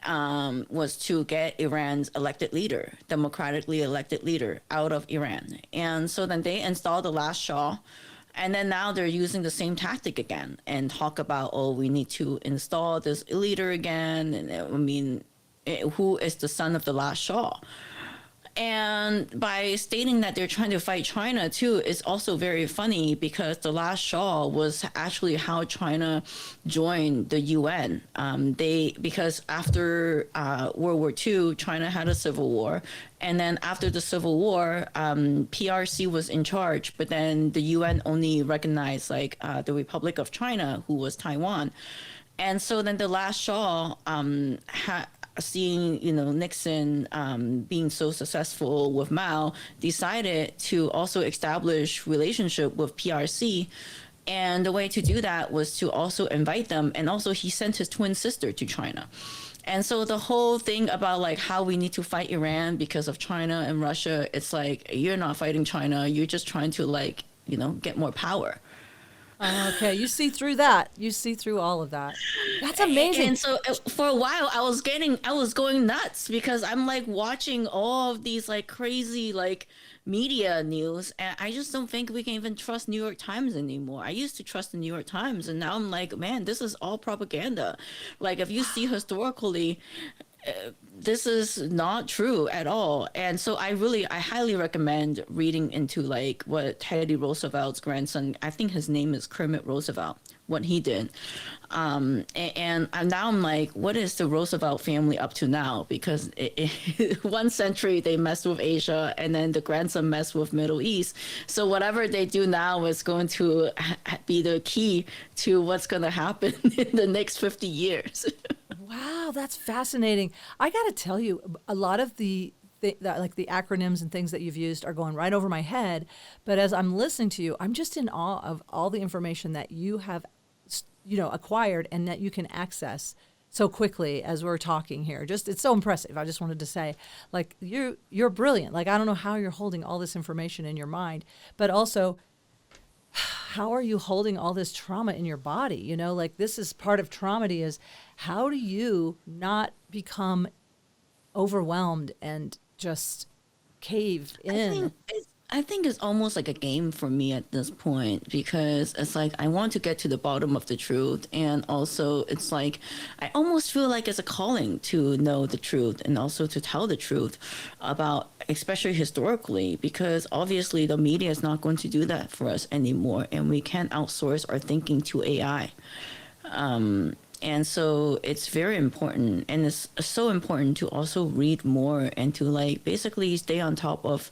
Was to get Iran's elected leader, democratically elected leader, out of Iran. And so then they installed the last Shah. And then now they're using the same tactic again and talk about, oh, we need to install this leader again. And I mean, who is the son of the last Shah? And by stating that they're trying to fight China too is also very funny, because the last Shah was actually how China joined the UN. Because after World War II, China had a civil war, and then after the civil war, PRC was in charge, but then the UN only recognized like the Republic of China, who was Taiwan. And so then the last Shah seeing Nixon being so successful with Mao, decided to also establish relationship with PRC, and the way to do that was to also invite them, and also he sent his twin sister to China. And so the whole thing about like how we need to fight Iran because of China and Russia, it's like, you're not fighting China, you're just trying to like get more power. Okay, you see through that. You see through all of that. That's amazing. And so for a while, I was going nuts, because I'm like watching all of these like crazy like media news, and I just don't think we can even trust New York Times anymore. I used to trust the New York Times, and now I'm like, man, this is all propaganda. Like, if you see historically, this is not true at all. And so I highly recommend reading into like what Teddy Roosevelt's grandson, I think his name is Kermit Roosevelt, what he did. And now I'm like, what is the Roosevelt family up to now? Because one century they messed with Asia, and then the grandson messed with Middle East. So whatever they do now is going to be the key to what's going to happen in the next 50 years. Wow, that's fascinating. I got to tell you, a lot of like the acronyms and things that you've used are going right over my head. But as I'm listening to you, I'm just in awe of all the information that you have, acquired and that you can access so quickly as we're talking here. Just, it's so impressive. I just wanted to say, like, you're brilliant. Like, I don't know how you're holding all this information in your mind, but also, how are you holding all this trauma in your body? Like, this is part of Tromedy, is how do you not become overwhelmed and just cave in? I think it's almost like a game for me at this point, because it's like I want to get to the bottom of the truth, and also it's like I almost feel like it's a calling to know the truth and also to tell the truth about, especially historically, because obviously the media is not going to do that for us anymore, and we can't outsource our thinking to AI. And so it's very important, and it's so important to also read more and to like basically stay on top of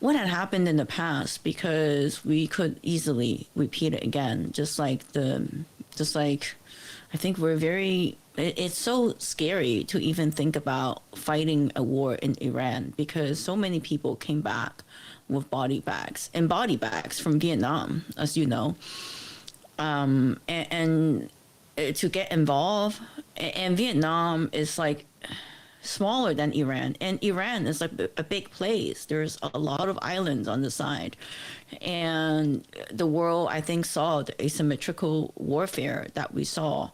what had happened in the past, because we could easily repeat it again. Just like I think it's so scary to even think about fighting a war in Iran, because so many people came back with body bags from Vietnam, as you know. And to get involved, and Vietnam is like smaller than Iran, and Iran is like a big place. There's a lot of islands on the side, and the world, I think, saw the asymmetrical warfare that we saw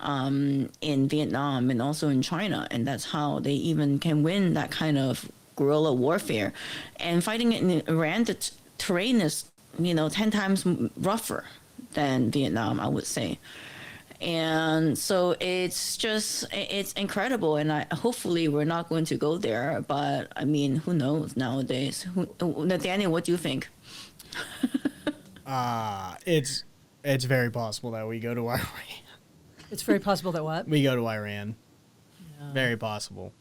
in Vietnam and also in China, and that's how they even can win that kind of guerrilla warfare. And fighting it in Iran, the terrain is 10 times rougher than Vietnam, I would say. And so it's incredible, and hopefully we're not going to go there, but I mean, who knows nowadays. Nathaniel, what do you think? It's very possible that we go to Iran. It's very possible that what? We go to Iran. Yeah. Very possible.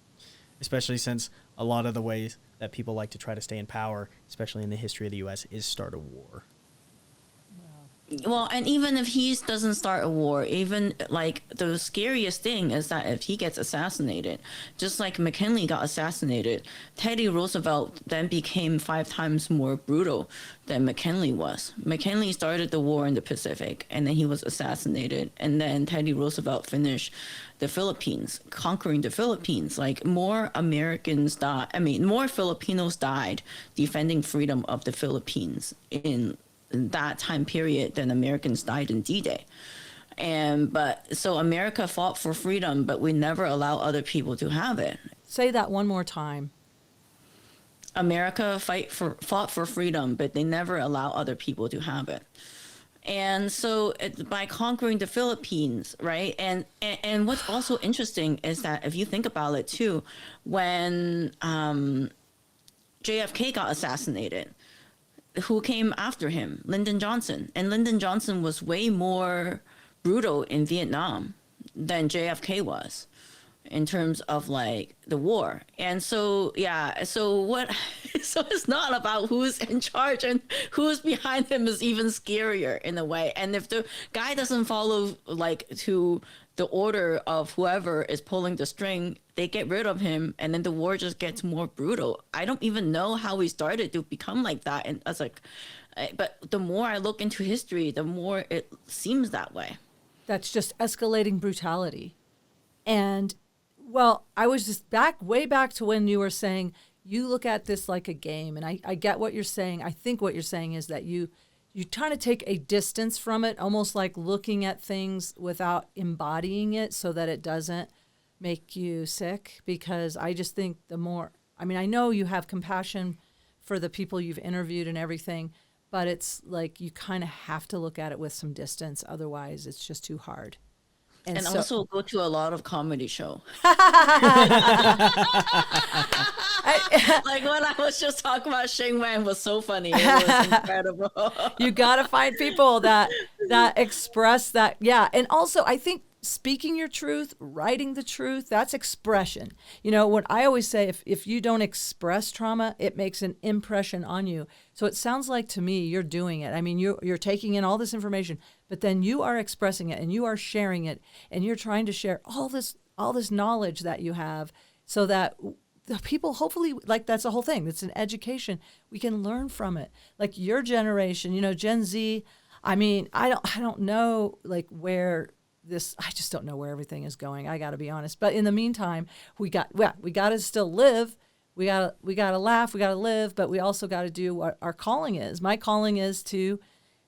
Especially since a lot of the ways that people like to try to stay in power, especially in the history of the U.S., is start a war. Well, and even if he doesn't start a war, even like the scariest thing is that if he gets assassinated, just like McKinley got assassinated, Teddy Roosevelt then became 5 times more brutal than McKinley was. McKinley started the war in the Pacific, and then he was assassinated, and then Teddy Roosevelt finished the Philippines, conquering the Philippines. Like more Americans died, more Filipinos died defending freedom of the Philippines in that time period than Americans died in D-Day. So America fought for freedom, but we never allow other people to have it. Say that one more time. America fought for freedom, but they never allow other people to have it. And so by conquering the Philippines, right? And what's also interesting is that if you think about it too, when JFK got assassinated, who came after him? Lyndon Johnson. And Lyndon Johnson was way more brutal in Vietnam than JFK was in terms of like the war. And so, so it's not about who's in charge, and who's behind him is even scarier in a way. And if the guy doesn't follow like to the order of whoever is pulling the string, they get rid of him, and then the war just gets more brutal. I don't even know how we started to become like that. And I was like, but the more I look into history, the more it seems that way. That's just escalating brutality. And well, I was just way back to when you were saying you look at this like a game, and I get what you're saying. I think what you're saying is that you try to take a distance from it, almost like looking at things without embodying it so that it doesn't make you sick. Because I just think I know you have compassion for the people you've interviewed and everything, but it's like you kind of have to look at it with some distance. Otherwise, it's just too hard. And so, also go to a lot of comedy show. Like when I was just talking about Shing Wang was so funny. It was incredible. You got to find people that express that. Yeah. And also I think speaking your truth, writing the truth, that's expression. What I always say, if you don't express trauma, it makes an impression on you. So it sounds like to me, you're doing it. I mean, you're taking in all this information, but then you are expressing it and you are sharing it, and you're trying to share all this knowledge that you have so that the people, hopefully, like that's the whole thing. It's an education. We can learn from it. Like your generation, Gen Z, I mean, I don't know like where I just don't know where everything is going. I got to be honest. But in the meantime, we got to still live. We got to laugh. We got to live. But we also got to do what our calling is. My calling is to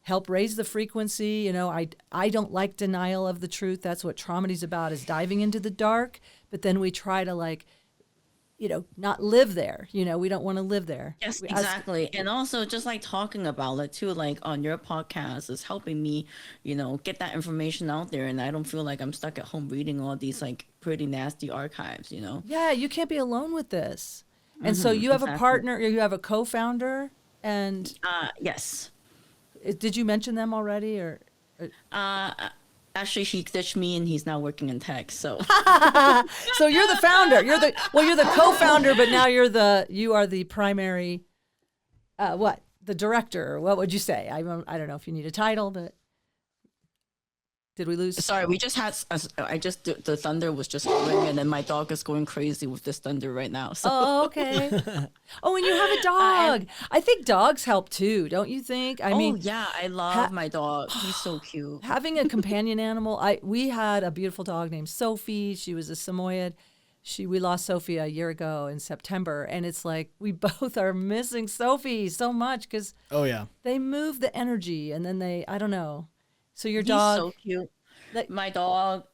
help raise the frequency. I don't like denial of the truth. That's what Tromedy's about, is diving into the dark. But then we try to not live there. We don't want to live there. Yes, exactly. And also just like talking about it too, like on your podcast is helping me, get that information out there. And I don't feel like I'm stuck at home reading all these like pretty nasty archives, Yeah, you can't be alone with this. And so you have a partner, you have a co-founder, and yes. Did you mention them already, or? Actually, he ditched me, and he's now working in tech. So, so you're the founder. You're the co-founder, but now you are the primary. The director? What would you say? I don't know if you need a title, but did we lose? Sorry, we just had. The thunder was just going, and then my dog is going crazy with this thunder right now. So. Oh, okay. Oh, and you have a dog. I think dogs help too, don't you think? I mean, yeah, I love my dog. He's so cute. Having a companion animal. We had a beautiful dog named Sophie. She was a Samoyed. We lost Sophie a year ago in September, and it's like we both are missing Sophie so much because they move the energy, and then I don't know. So your dog, he's so cute. My dog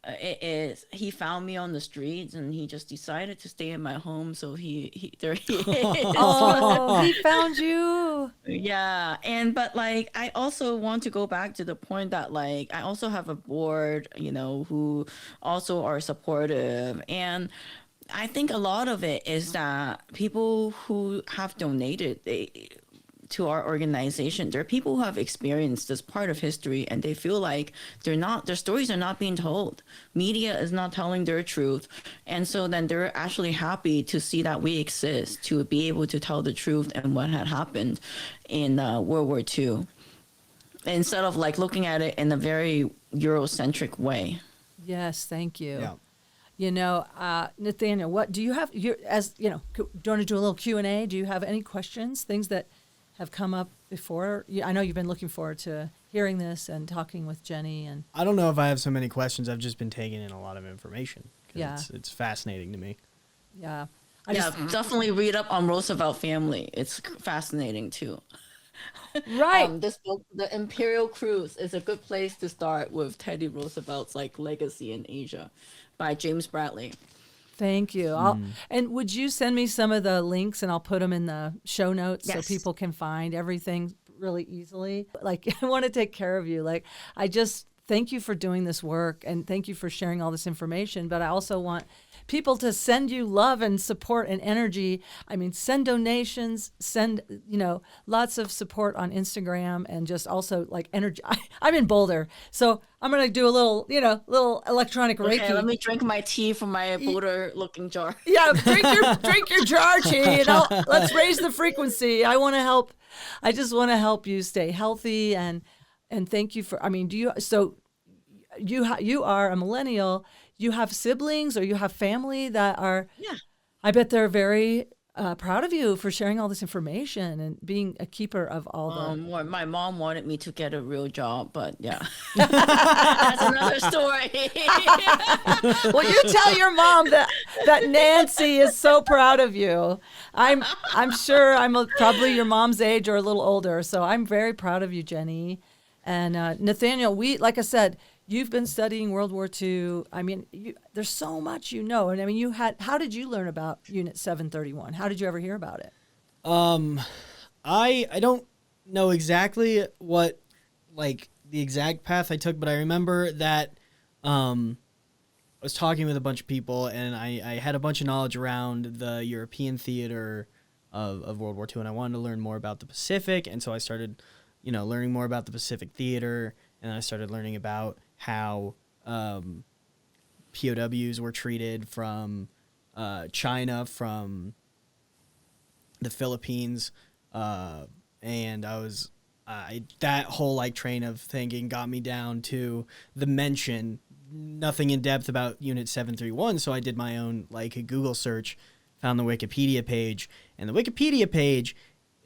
he found me on the streets and he just decided to stay in my home. So there he is. Oh, he found you. Yeah. But like, I also want to go back to the point that like, I also have a board, who also are supportive. And I think a lot of it is that people who have donated, to our organization, there are people who have experienced this part of history and they feel like their stories are not being told. Media is not telling their truth. And so then they're actually happy to see that we exist, to be able to tell the truth and what had happened in World War II, instead of like looking at it in a very Eurocentric way. Yes, thank you. Yeah. Nathaniel, what do you have? Do you want to do a little Q&A? Do you have any questions, things that have come up before? I know you've been looking forward to hearing this and talking with Jenny. And I don't know if I have so many questions. I've just been taking in a lot of information. Yeah. It's fascinating to me. Yeah. Definitely read up on Roosevelt family. It's fascinating too. Right. This book, The Imperial Cruise, is a good place to start with Teddy Roosevelt's like legacy in Asia, by James Bradley. Thank you. And would you send me some of the links and I'll put them in the show notes so people can find everything really easily? Like, I want to take care of you. Like, I just thank you for doing this work and thank you for sharing all this information. But I also want people to send you love and support and energy. I mean, send donations, send, lots of support on Instagram and just also like energy. I'm in Boulder, so I'm going to do a little, little electronic Reiki. Okay, let me drink my tea from my Boulder-looking jar. Yeah, drink your jar tea. Let's raise the frequency. I want to help. I just want to help you stay healthy and thank you for. I mean, you are a millennial. You have siblings or you have family that are. Yeah. I bet they're very proud of you for sharing all this information and being a keeper of all the. My mom wanted me to get a real job, but yeah, that's another story. Well, you tell your mom that Nancy is so proud of you. I'm sure I'm probably your mom's age or a little older, so I'm very proud of you, Jenny. And Nathaniel, like I said, you've been studying World War II. I mean, there's so much and I mean, how did you learn about Unit 731? How did you ever hear about it? I don't know exactly what, like, the exact path I took, but I remember that I was talking with a bunch of people, and I had a bunch of knowledge around the European theater of World War II, and I wanted to learn more about the Pacific, and so I started, learning more about the Pacific theater, and I started learning about how POWs were treated from China, from the Philippines, and that whole like train of thinking got me down to the mention, nothing in depth about Unit 731. So I did my own like a Google search, found the Wikipedia page, and the Wikipedia page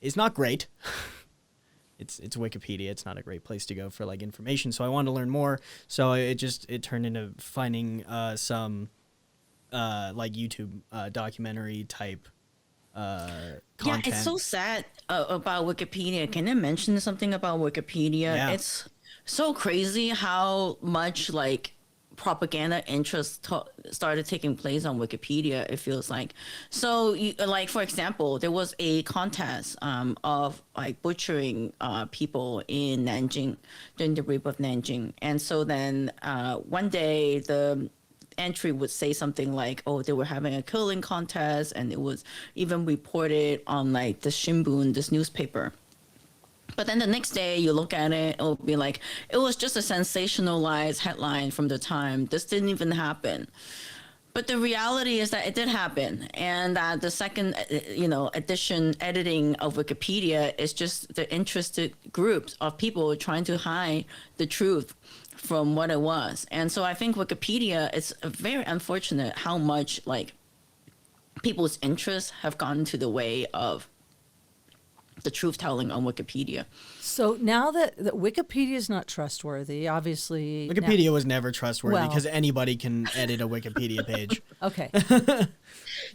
is not great. It's Wikipedia. It's not a great place to go for like information. So I wanted to learn more. So it turned into finding some like YouTube documentary type content. Yeah, it's so sad about Wikipedia. Can I mention something about Wikipedia? Yeah. It's so crazy how much like propaganda interest started taking place on Wikipedia, it feels like. So like, for example, there was a contest of like butchering people in Nanjing during the rape of Nanjing. And so then one day the entry would say something like, oh, they were having a killing contest, and it was even reported on like the Shimbun, this newspaper. But then the next day you look at it, it'll be like, it was just a sensationalized headline from the time. This didn't even happen. But the reality is that it did happen. And the second, editing of Wikipedia is just the interested groups of people trying to hide the truth from what it was. And so I think Wikipedia, it's very unfortunate how much like people's interests have gone to the way of the truth telling on Wikipedia. So now that Wikipedia is not trustworthy, obviously. Wikipedia was never trustworthy Well- because anybody can edit a Wikipedia page. Okay.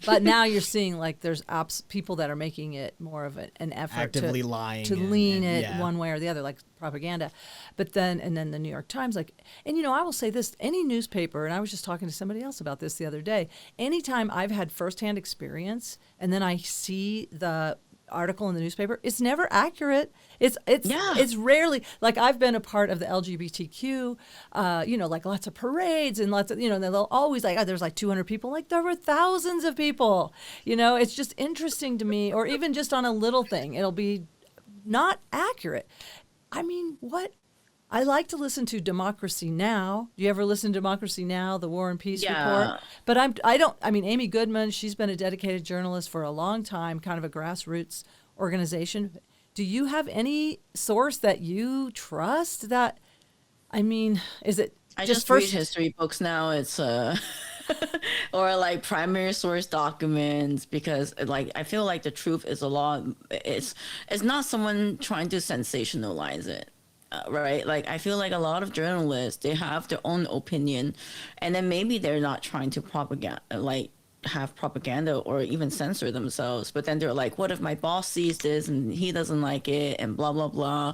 But now you're seeing like there's people that are making it more of an effort Actively to, lying to and- lean and- it yeah. one way or the other, like propaganda. But then the New York Times, like, and I will say this: any newspaper, and I was just talking to somebody else about this the other day. Anytime I've had firsthand experience, and then I see the article in the newspaper, it's never accurate. It's rarely, like, I've been a part of the LGBTQ, like lots of parades and lots of, and they'll always like, there's like 200 people, like there were thousands of people. It's just interesting to me. Or even just on a little thing, it'll be not accurate. I mean, what? I like to listen to Democracy Now! Do you ever listen to Democracy Now!, the War and Peace report? But Amy Goodman, she's been a dedicated journalist for a long time, kind of a grassroots organization. Do you have any source that you trust that, is it I just just read history books now. It's or like primary source documents, because like I feel like the truth is a lot. It's not someone trying to sensationalize it. Right? Like, I feel like a lot of journalists, they have their own opinion, and then maybe they're not trying to have propaganda or even censor themselves, but then they're like, what if my boss sees this and he doesn't like it and blah, blah, blah.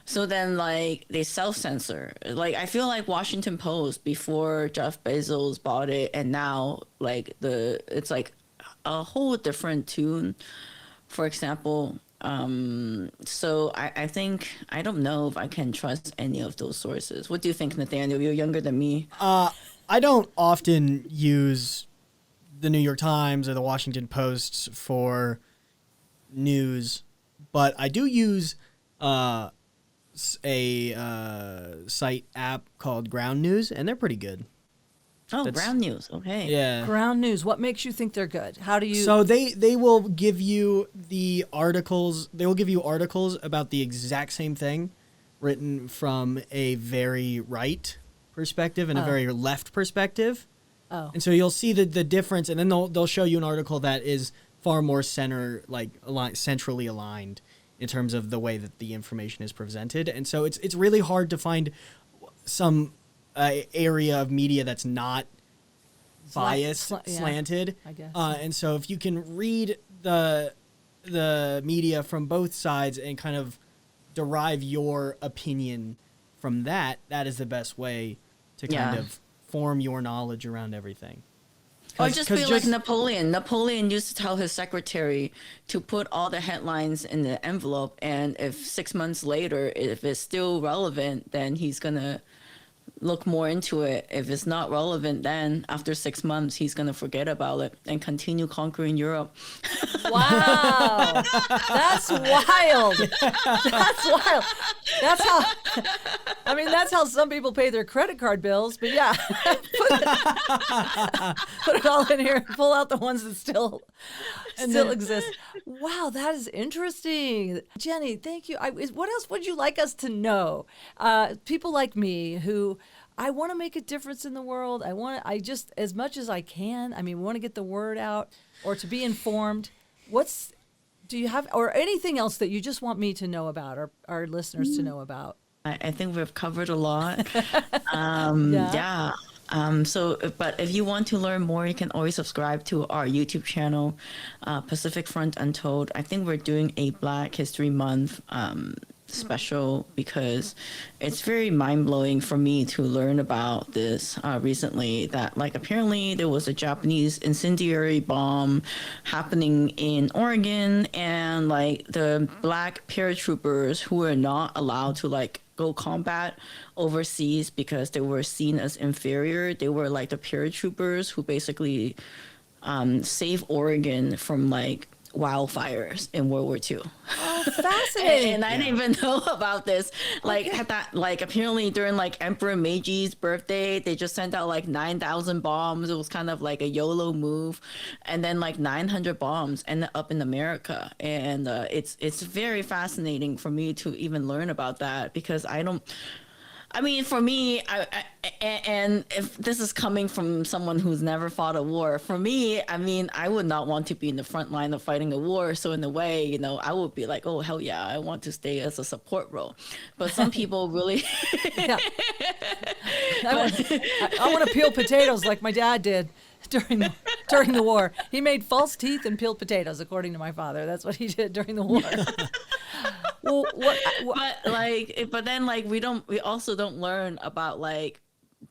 So then, like, they self-censor. Like, I feel like Washington Post, before Jeff Bezos bought it, and now, like, it's like a whole different tune. For example, so I think, I don't know if I can trust any of those sources. What do you think, Nathaniel? You're younger than me. I don't often use the New York Times or the Washington Post for news, but I do use a site app called Ground News, and they're pretty good. Oh, Ground News. Okay. Yeah. Ground News? What makes you think they're good? How do you? So they will give you the articles. They will give you articles about the exact same thing, written from a very right perspective and a very left perspective. Oh. And so you'll see the difference, and then they'll show you an article that is far more centrally aligned in terms of the way that the information is presented. And so it's really hard to find some area of media that's not biased, slanted. I guess. And so if you can read the media from both sides and kind of derive your opinion from that is the best way to kind of form your knowledge around everything. Or just be like Napoleon. Napoleon used to tell his secretary to put all the headlines in the envelope, and if 6 months later, if it's still relevant, then he's going to look more into it. If it's not relevant, then after 6 months, he's going to forget about it and continue conquering Europe. Wow. That's wild. That's wild. That's how some people pay their credit card bills, but yeah. Put it all in here and pull out the ones that still exist. Wow, that is interesting. Jenny, thank you. What else would you like us to know? People like me who, I want to make a difference in the world. I just, as much as I can, we want to get the word out or to be informed. Do you have, or anything else that you just want me to know about, or our listeners to know about? I think we've covered a lot. Yeah. But if you want to learn more, you can always subscribe to our YouTube channel, Pacific Front Untold. I think we're doing a Black History Month special, because it's very mind-blowing for me to learn about this recently, that like apparently there was a Japanese incendiary bomb happening in Oregon, and like the Black paratroopers who were not allowed to like go combat overseas because they were seen as inferior, they were like the paratroopers who basically saved Oregon from like wildfires in World War II. Oh, fascinating. And I didn't even know about this. Like apparently during like Emperor Meiji's birthday, they just sent out like 9,000 bombs. It was kind of like a YOLO move, and then like 900 bombs ended up in America. And it's very fascinating for me to even learn about that, because I mean, for me, and if this is coming from someone who's never fought a war, for me, I mean, I would not want to be in the front line of fighting a war. So in a way, you know, I would be like, oh, hell yeah, I want to stay as a support role. But some people really, Yeah. I want to peel potatoes like my dad did during the war. He made false teeth and peeled potatoes, according to my father. That's what he did during the war. Well, but then like we also don't learn about like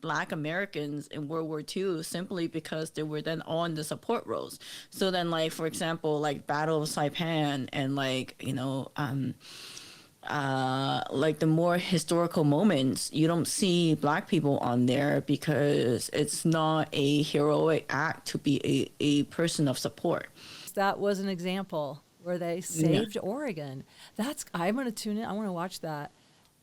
Black Americans in World War II simply because they were then on the support roles. So then, like, for example, like Battle of Saipan and like, you know, like the more historical moments, you don't see Black people on there because it's not a heroic act to be a person of support. that was an example where they saved Oregon. I'm going to tune in. I want to watch that.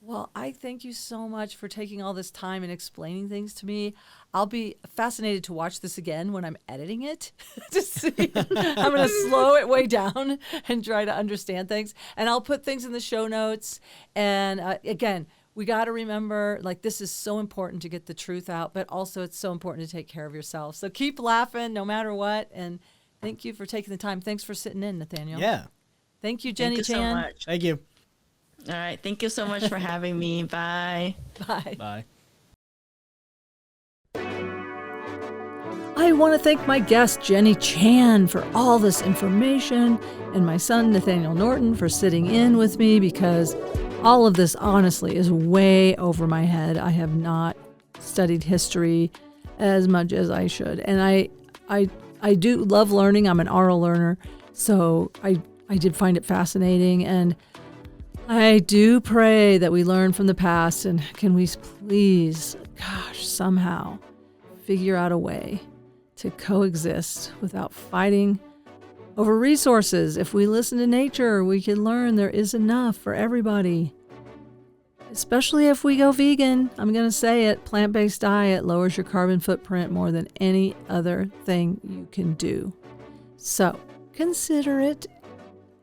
Well, I thank you so much for taking all this time and explaining things to me. I'll be fascinated to watch this again when I'm editing it to see. I'm going to slow it way down and try to understand things. And I'll put things in the show notes. And again, we got to remember, like, this is so important to get the truth out, but also it's so important to take care of yourself. So keep laughing no matter what. And thank you for taking the time. Thanks for sitting in, Nathaniel. Yeah. Thank you, Jenny Thank you Chan. so much. Thank you. All right. Thank you so much for having me. Bye. Bye. Bye. I want to thank my guest, Jenny Chan, for all this information, and my son, Nathaniel Norton, for sitting in with me, because all of this, honestly, is way over my head. I have not studied history as much as I should. And I do love learning. I'm an oral learner, so I did find it fascinating. And I do pray that we learn from the past, and can we please, somehow figure out a way to coexist without fighting over resources. If we listen to nature, we can learn there is enough for everybody. Especially if we go vegan. I'm going to say it, plant-based diet lowers your carbon footprint more than any other thing you can do. So consider it,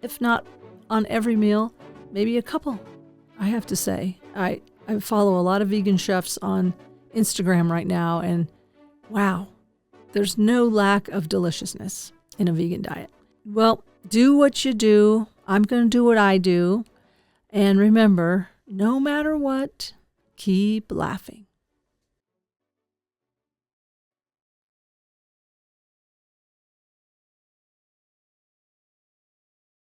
if not on every meal, maybe a couple. I have to say, I follow a lot of vegan chefs on Instagram right now, and wow, there's no lack of deliciousness in a vegan diet. Well, do what you do. I'm going to do what I do. And remember, no matter what, keep laughing.